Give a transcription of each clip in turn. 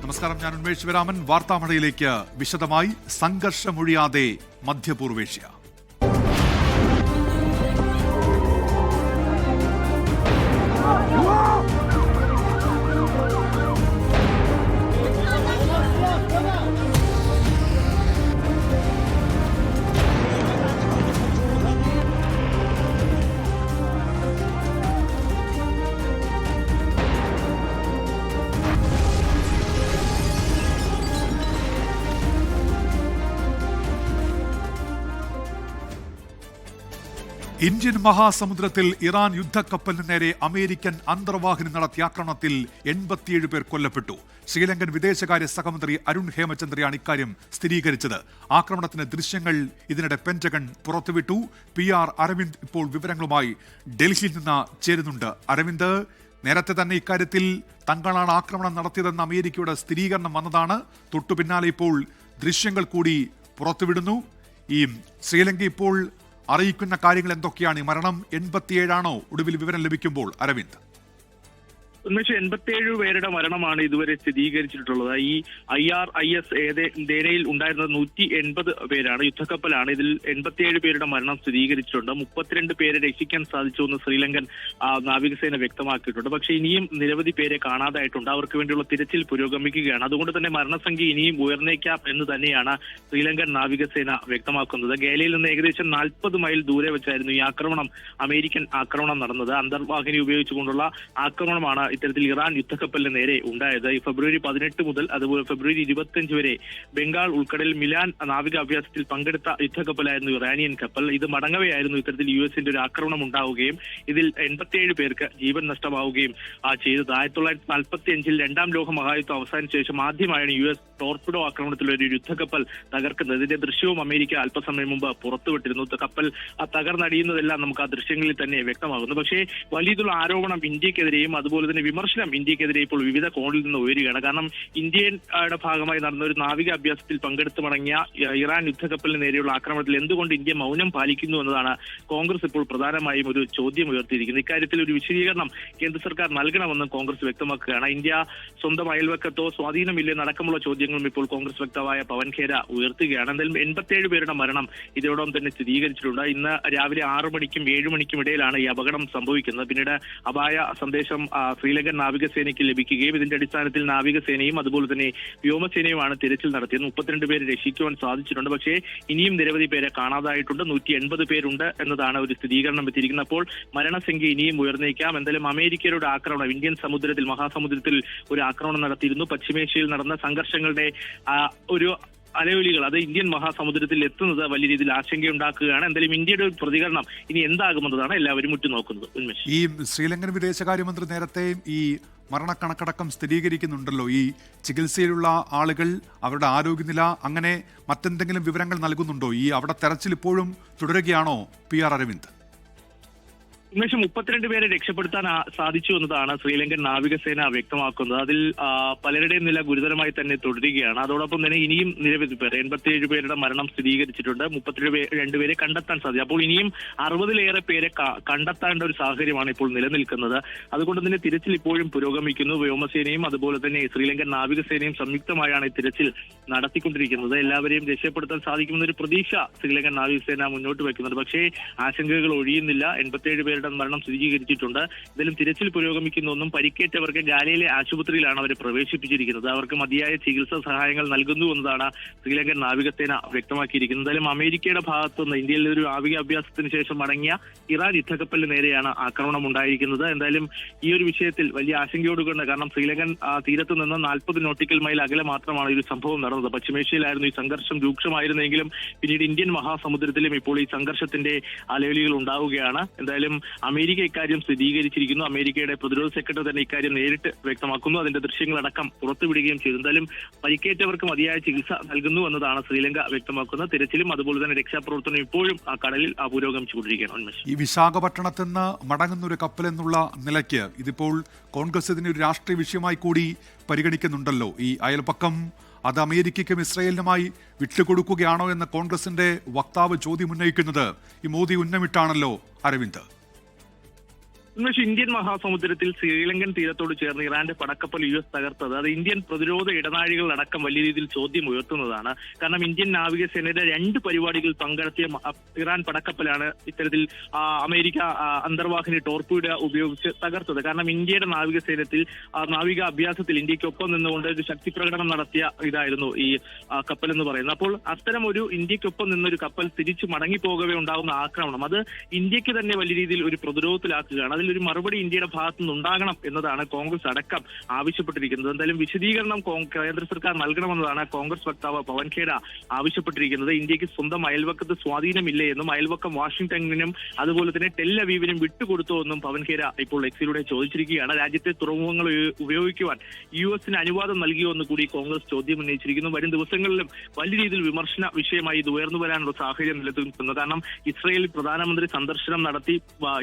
നമസ്കാരം, ഞാൻ ഉന്മേഷ് ശിവരാമൻ. വാർത്താമഴയിലേക്ക് വിശദമായി. സംഘർഷമൊഴിയാതെ മധ്യപൂർവേഷ്യ. ഇന്ത്യൻ മഹാസമുദ്രത്തിൽ ഇറാൻ യുദ്ധക്കപ്പലിന് നേരെ അമേരിക്കൻ അന്തർവാഹിനി നടത്തിയ ആക്രമണത്തിൽ 87 പേർ കൊല്ലപ്പെട്ടു. ശ്രീലങ്കൻ വിദേശകാര്യ സഹമന്ത്രി അരുൺ ഹേമചന്ദ്രയാണ് ഇക്കാര്യം സ്ഥിരീകരിച്ചത്. ആക്രമണത്തിന്റെ ദൃശ്യങ്ങൾ ഇതിനിടെ പെന്റഗൺ പുറത്തുവിട്ടു. PR അരവിന്ദ് ഇപ്പോൾ വിവരങ്ങളുമായി ഡൽഹിയിൽ നിന്ന് ചേരുന്നുണ്ട്. അരവിന്ദ്, നേരത്തെ തന്നെ ഇക്കാര്യത്തിൽ തങ്ങളാണ് ആക്രമണം നടത്തിയതെന്ന് അമേരിക്കയുടെ സ്ഥിരീകരണം വന്നതാണ്. തൊട്ടു പിന്നാലെ ഇപ്പോൾ ദൃശ്യങ്ങൾ കൂടി പുറത്തുവിടുന്നു. ഈ ശ്രീലങ്ക ഇപ്പോൾ അറിയിക്കുന്ന കാര്യങ്ങൾ എന്തൊക്കെയാണ്? മരണം 87 ആണോ ഒടുവിൽ വിവരം ലഭിക്കുമ്പോൾ, അരവിന്ദ്? 87 പേരുടെ മരണമാണ് ഇതുവരെ സ്ഥിരീകരിച്ചിട്ടുള്ളത്. ഈ IRIS ദേനയിൽ ഉണ്ടായിരുന്നത് 180 പേരാണ്. യുദ്ധക്കപ്പലാണ്. ഇതിൽ 87 പേരുടെ മരണം സ്ഥിരീകരിച്ചിട്ടുണ്ട്. 32 പേരെ രക്ഷിക്കാൻ സാധിച്ചുവെന്ന് ശ്രീലങ്കൻ നാവികസേന വ്യക്തമാക്കിയിട്ടുണ്ട്. പക്ഷേ ഇനിയും നിരവധി പേരെ കാണാതായിട്ടുണ്ട്. അവർക്ക് വേണ്ടിയുള്ള തിരച്ചിൽ പുരോഗമിക്കുകയാണ്. അതുകൊണ്ട് തന്നെ മരണസംഖ്യ ഇനിയും ഉയർന്നേക്കാം എന്ന് തന്നെയാണ് ശ്രീലങ്കൻ നാവികസേന വ്യക്തമാക്കുന്നത്. ഗേലയിൽ നിന്ന് ഏകദേശം 40 മൈൽ ദൂരെ വെച്ചായിരുന്നു ഈ ആക്രമണം, അമേരിക്കൻ ആക്രമണം നടന്നത്. അന്തർവാഹിനി ഉപയോഗിച്ചുകൊണ്ടുള്ള ആക്രമണമാണ് ഇത്തരത്തിൽ ഇറാൻ യുദ്ധക്കപ്പലിന് നേരെ ഉണ്ടായത്. ഫെബ്രുവരി 18 മുതൽ അതുപോലെ ഫെബ്രുവരി 25 വരെ ബംഗാൾ ഉൾക്കടലിൽ മിലാൻ നാവിക അഭ്യാസത്തിൽ പങ്കെടുത്ത യുദ്ധക്കപ്പലായിരുന്നു ഇറാനിയൻ കപ്പൽ. ഇത് മടങ്ങവെയായിരുന്നു ഇത്തരത്തിൽ US-ന്റെ ഒരു ആക്രമണം ഉണ്ടാവുകയും ഇതിൽ 87 പേർക്ക് ജീവൻ നഷ്ടമാവുകയും ചെയ്തത്. 1945 രണ്ടാം ലോക മഹായുദ്ധം അവസാനിച്ച ശേഷം ആദ്യമായാണ് US ടോർപിഡോ ആക്രമണത്തിൽ ഒരു യുദ്ധക്കപ്പൽ തകർക്കുന്നത്. ഇതിന്റെ ദൃശ്യവും അമേരിക്ക അല്പസമയം മുമ്പ് പുറത്തുവിട്ടിരുന്നു. കപ്പൽ തകർന്നടിയുന്നതെല്ലാം നമുക്ക് ആ ദൃശ്യങ്ങളിൽ തന്നെ വ്യക്തമാകുന്നു. പക്ഷേ വലിയതുള്ള ആരോപണം ഇന്ത്യക്കെതിരെയും അതുപോലെ തന്നെ വിമർശനം ഇന്ത്യക്കെതിരെ ഇപ്പോൾ വിവിധ കോണിൽ നിന്ന് ഉയരുകയാണ്. കാരണം ഇന്ത്യയുടെ ഭാഗമായി നടന്ന ഒരു നാവിക അഭ്യാസത്തിൽ പങ്കെടുത്തു മടങ്ങിയ ഇറാൻ യുദ്ധക്കപ്പലിന് നേരെയുള്ള ആക്രമണത്തിൽ എന്തുകൊണ്ട് ഇന്ത്യ മൗനം പാലിക്കുന്നു എന്നതാണ് കോൺഗ്രസ് ഇപ്പോൾ പ്രധാനമായും ഒരു ചോദ്യം ഉയർത്തിയിരിക്കുന്നത്. ഇക്കാര്യത്തിൽ ഒരു വിശദീകരണം കേന്ദ്ര സർക്കാർ നൽകണമെന്നും കോൺഗ്രസ് വ്യക്തമാക്കുകയാണ്. ഇന്ത്യ സ്വന്തം അയൽവക്കത്തോ സ്വാധീനമില്ലെന്ന് അടക്കമുള്ള ചോദ്യങ്ങളും ഇപ്പോൾ കോൺഗ്രസ് വക്താവായ പവൻ ഖേര ഉയർത്തുകയാണ്. എന്തായാലും 87 പേരുടെ മരണം ഇതിനോടൊപ്പം തന്നെ സ്ഥിരീകരിച്ചിട്ടുണ്ട്. ഇന്ന് രാവിലെ 6 മണിക്കും 7 മണിക്കും ഇടയിലാണ് ഈ അപകടം സംഭവിക്കുന്നത്. പിന്നീട് അപായ സന്ദേശം ശ്രീലങ്കൻ നാവികസേനയ്ക്ക് ലഭിക്കുകയും ഇതിന്റെ അടിസ്ഥാനത്തിൽ നാവികസേനയും അതുപോലെ തന്നെ വ്യോമസേനയുമാണ് തിരച്ചിൽ നടത്തിയത്. 32 പേരെ രക്ഷിക്കുവാൻ സാധിച്ചിട്ടുണ്ട്. പക്ഷേ ഇനിയും നിരവധി പേരെ കാണാതായിട്ടുണ്ട്. 180 പേരുണ്ട് എന്നതാണ് ഒരു സ്ഥിരീകരണം എത്തിയിരിക്കുന്നത്. അപ്പോൾ മരണസംഖ്യ ഇനിയും ഉയർന്നേക്കാം. എന്തായാലും അമേരിക്കയുടെ ആക്രമണം ഇന്ത്യൻ സമുദ്രത്തിൽ മഹാസമുദ്രത്തിൽ ഒരു ആക്രമണം നടത്തിയിരുന്നു. പശ്ചിമേഷ്യയിൽ നടന്ന സംഘർഷങ്ങളുടെ ഒരു അലയൊലികൾ അത് ഇന്ത്യൻ മഹാസമുദ്രത്തിൽ എത്തുന്നത് വലിയ രീതിയിൽ ആശങ്കയുണ്ടാക്കുകയാണ്. എന്തായാലും ഇന്ത്യയുടെ ഒരു പ്രതികരണം ഇനി എന്താകുമെന്നതാണ് എല്ലാവരും ഉറ്റുനോക്കുന്നത്. ഉന്മേഷ്, ഈ ശ്രീലങ്കൻ വിദേശകാര്യമന്ത്രി നേരത്തെ ഈ മരണക്കണക്കടക്കം സ്ഥിരീകരിക്കുന്നുണ്ടല്ലോ. ഈ ചികിത്സയിലുള്ള ആളുകൾ, അവരുടെ ആരോഗ്യനില, അങ്ങനെ മറ്റെന്തെങ്കിലും വിവരങ്ങൾ നൽകുന്നുണ്ടോ? ഈ അവിടെ തെരച്ചിൽ ഇപ്പോഴും തുടരുകയാണോ PR അരവിന്ദ്? ഉന്മേഷം, 32 പേരെ രക്ഷപ്പെടുത്താൻ സാധിച്ചു എന്നതാണ് ശ്രീലങ്കൻ നാവികസേന വ്യക്തമാക്കുന്നത്. അതിൽ പലരുടെയും നില ഗുരുതരമായി തന്നെ തുടരുകയാണ്. അതോടൊപ്പം തന്നെ ഇനിയും നിരവധി പേർ 87 പേരുടെ മരണം സ്ഥിരീകരിച്ചിട്ടുണ്ട്. 32 പേരെ കണ്ടെത്താൻ സാധിക്കും. അപ്പോൾ ഇനിയും 60-ലേറെ പേരെ കണ്ടെത്തേണ്ട ഒരു സാഹചര്യമാണ് ഇപ്പോൾ നിലനിൽക്കുന്നത്. അതുകൊണ്ട് തന്നെ തിരച്ചിൽ ഇപ്പോഴും പുരോഗമിക്കുന്നു. വ്യോമസേനയും അതുപോലെ തന്നെ ശ്രീലങ്കൻ നാവികസേനയും സംയുക്തമായാണ് ഈ തിരച്ചിൽ നടത്തിക്കൊണ്ടിരിക്കുന്നത്. എല്ലാവരെയും രക്ഷപ്പെടുത്താൻ സാധിക്കുമെന്നൊരു പ്രതീക്ഷ ശ്രീലങ്കൻ നാവികസേന മുന്നോട്ട് വയ്ക്കുന്നുണ്ട്. പക്ഷേ ആശങ്കകൾ ഒഴിയുന്നില്ല. 87 പേരുടെ മരണം സ്ഥിരീകരിച്ചിട്ടുണ്ട്. ഇതിലും തിരച്ചിൽ പുരോഗമിക്കുന്നൊന്നും പരിക്കേറ്റവർക്ക് ഗാലയിലെ ആശുപത്രിയിലാണ് അവരെ പ്രവേശിപ്പിച്ചിരിക്കുന്നത്. അവർക്ക് മതിയായ ചികിത്സാ സഹായങ്ങൾ നൽകുന്നു എന്നതാണ് ശ്രീലങ്കൻ നാവികസേന വ്യക്തമാക്കിയിരിക്കുന്നത്. എന്തായാലും അമേരിക്കയുടെ ഭാഗത്തുനിന്ന് ഇന്ത്യയിൽ ഒരു നാവിക അഭ്യാസത്തിന് ശേഷം മടങ്ങിയ ഇറാൻ യുദ്ധക്കപ്പലിന് നേരെയാണ് ആക്രമണം ഉണ്ടായിരിക്കുന്നത്. എന്തായാലും ഈ ഒരു വിഷയത്തിൽ വലിയ ആശങ്കയോടുകൂടി, കാരണം ശ്രീലങ്കൻ തീരത്ത് നിന്ന് 40 നോട്ടിക്കൽ മൈൽ അകലെ മാത്രമാണ് ഈ ഒരു സംഭവം നടന്നത്. പശ്ചിമേഷ്യയിലായിരുന്നു ഈ സംഘർഷം രൂക്ഷമായിരുന്നെങ്കിലും പിന്നീട് ഇന്ത്യൻ മഹാസമുദ്രത്തിലും ഇപ്പോൾ ഈ സംഘർഷത്തിന്റെ അലയൊലികൾ ഉണ്ടാവുകയാണ്. എന്തായാലും അമേരിക്ക ഇക്കാര്യം സ്ഥിരീകരിച്ചിരിക്കുന്നു. അമേരിക്കയുടെ പ്രതിരോധ സെക്രട്ടറി തന്നെ ഇക്കാര്യം നേരിട്ട് വ്യക്തമാക്കുന്നു. അതിന്റെ ദൃശ്യങ്ങളടക്കം പുറത്തുവിടുകയും ചെയ്തു. എന്തായാലും പരിക്കേറ്റവർക്ക് മതിയായ ചികിത്സ നൽകുന്നു എന്നതാണ് ശ്രീലങ്ക വ്യക്തമാക്കുന്നത്. തിരച്ചിലും അതുപോലെ തന്നെ രക്ഷാപ്രവർത്തനം ഇപ്പോഴും ആ കടലിൽ പുരോഗമിച്ചുകൊണ്ടിരിക്കുകയാണ്. ഈ വിശാഖപട്ടണത്തിൽ നിന്ന് മടങ്ങുന്ന ഒരു കപ്പൽ എന്നുള്ള നിലയ്ക്ക് ഇതിപ്പോൾ കോൺഗ്രസ് ഇതിനെ ഒരു രാഷ്ട്രീയ വിഷയമായി കൂടി പരിഗണിക്കുന്നുണ്ടല്ലോ. ഈ അയൽപക്കം അത് അമേരിക്കയ്ക്കും ഇസ്രായേലിനുമായി വിട്ടുകൊടുക്കുകയാണോ എന്ന് കോൺഗ്രസിന്റെ വക്താവ് ചോദ്യം ഉന്നയിക്കുന്നത് ഈ മോദി ഉന്നമിട്ടാണല്ലോ, അരവിന്ദ്. എന്നുവെച്ചാൽ ഇന്ത്യൻ മഹാസമുദ്രത്തിൽ ശ്രീലങ്കൻ തീരത്തോട് ചേർന്ന് ഇറാന്റെ പടക്കപ്പൽ US തകർത്തത് അത് ഇന്ത്യൻ പ്രതിരോധ ഇടനാഴികളടക്കം വലിയ രീതിയിൽ ചോദ്യം ഉയർത്തുന്നതാണ്. കാരണം ഇന്ത്യൻ നാവികസേനയുടെ 2 പരിപാടികളിൽ പങ്കെടുത്തിയ ഇറാൻ പടക്കപ്പലാണ് ഇത്തരത്തിൽ അമേരിക്ക അന്തർവാഹിനി ടോർപീഡോ ഉപയോഗിച്ച് തകർത്തത്. കാരണം ഇന്ത്യയുടെ നാവിക അഭ്യാസത്തിൽ ഇന്ത്യക്കൊപ്പം നിന്നുകൊണ്ട് ഒരു ശക്തി പ്രകടനം നടത്തിയ ഇതായിരുന്നു ഈ കപ്പൽ എന്ന് പറയുന്നത്. അപ്പോൾ അത്തരം ഒരു ഇന്ത്യക്കൊപ്പം നിന്നൊരു കപ്പൽ തിരിച്ചു മടങ്ങിപ്പോകവേ ഉണ്ടാകുന്ന ആക്രമണം അത് ഇന്ത്യക്ക് തന്നെ വലിയ രീതിയിൽ ഒരു പ്രതിരോധത്തിലാക്കുകയാണ്. അതിലൊരു മറുപടി ഇന്ത്യയുടെ ഭാഗത്തു നിന്നുണ്ടാകണം എന്നതാണ് കോൺഗ്രസ് അടക്കം ആവശ്യപ്പെട്ടിരിക്കുന്നത്. എന്തായാലും വിശദീകരണം കേന്ദ്ര സർക്കാർ നൽകണമെന്നതാണ് കോൺഗ്രസ് വക്താവ് പവൻ ഖേര ആവശ്യപ്പെട്ടിരിക്കുന്നത്. ഇന്ത്യക്ക് സ്വന്തം അയൽവക്കത്ത് സ്വാധീനമില്ലേ എന്നും അയൽവക്കം വാഷിംഗ്ടണിനും അതുപോലെ തന്നെ ടെൽ അവീവിനും വിട്ടുകൊടുത്തോ എന്നും പവൻ ഖേര ഇപ്പോൾ എക്സിലൂടെ ചോദിച്ചിരിക്കുകയാണ്. രാജ്യത്തെ തുറമുഖങ്ങൾ ഉപയോഗിക്കുവാൻ US അനുവാദം നൽകിയോ എന്ന് കൂടി കോൺഗ്രസ് ചോദ്യം ഉന്നയിച്ചിരിക്കുന്നു. വരും ദിവസങ്ങളിലും വലിയ രീതിയിൽ വിമർശന വിഷയമായി ഇത് ഉയർന്നു വരാനുള്ള സാഹചര്യം നിലനിൽക്കുന്നു. കാരണം ഇസ്രയേൽ പ്രധാനമന്ത്രി സന്ദർശനം നടത്തി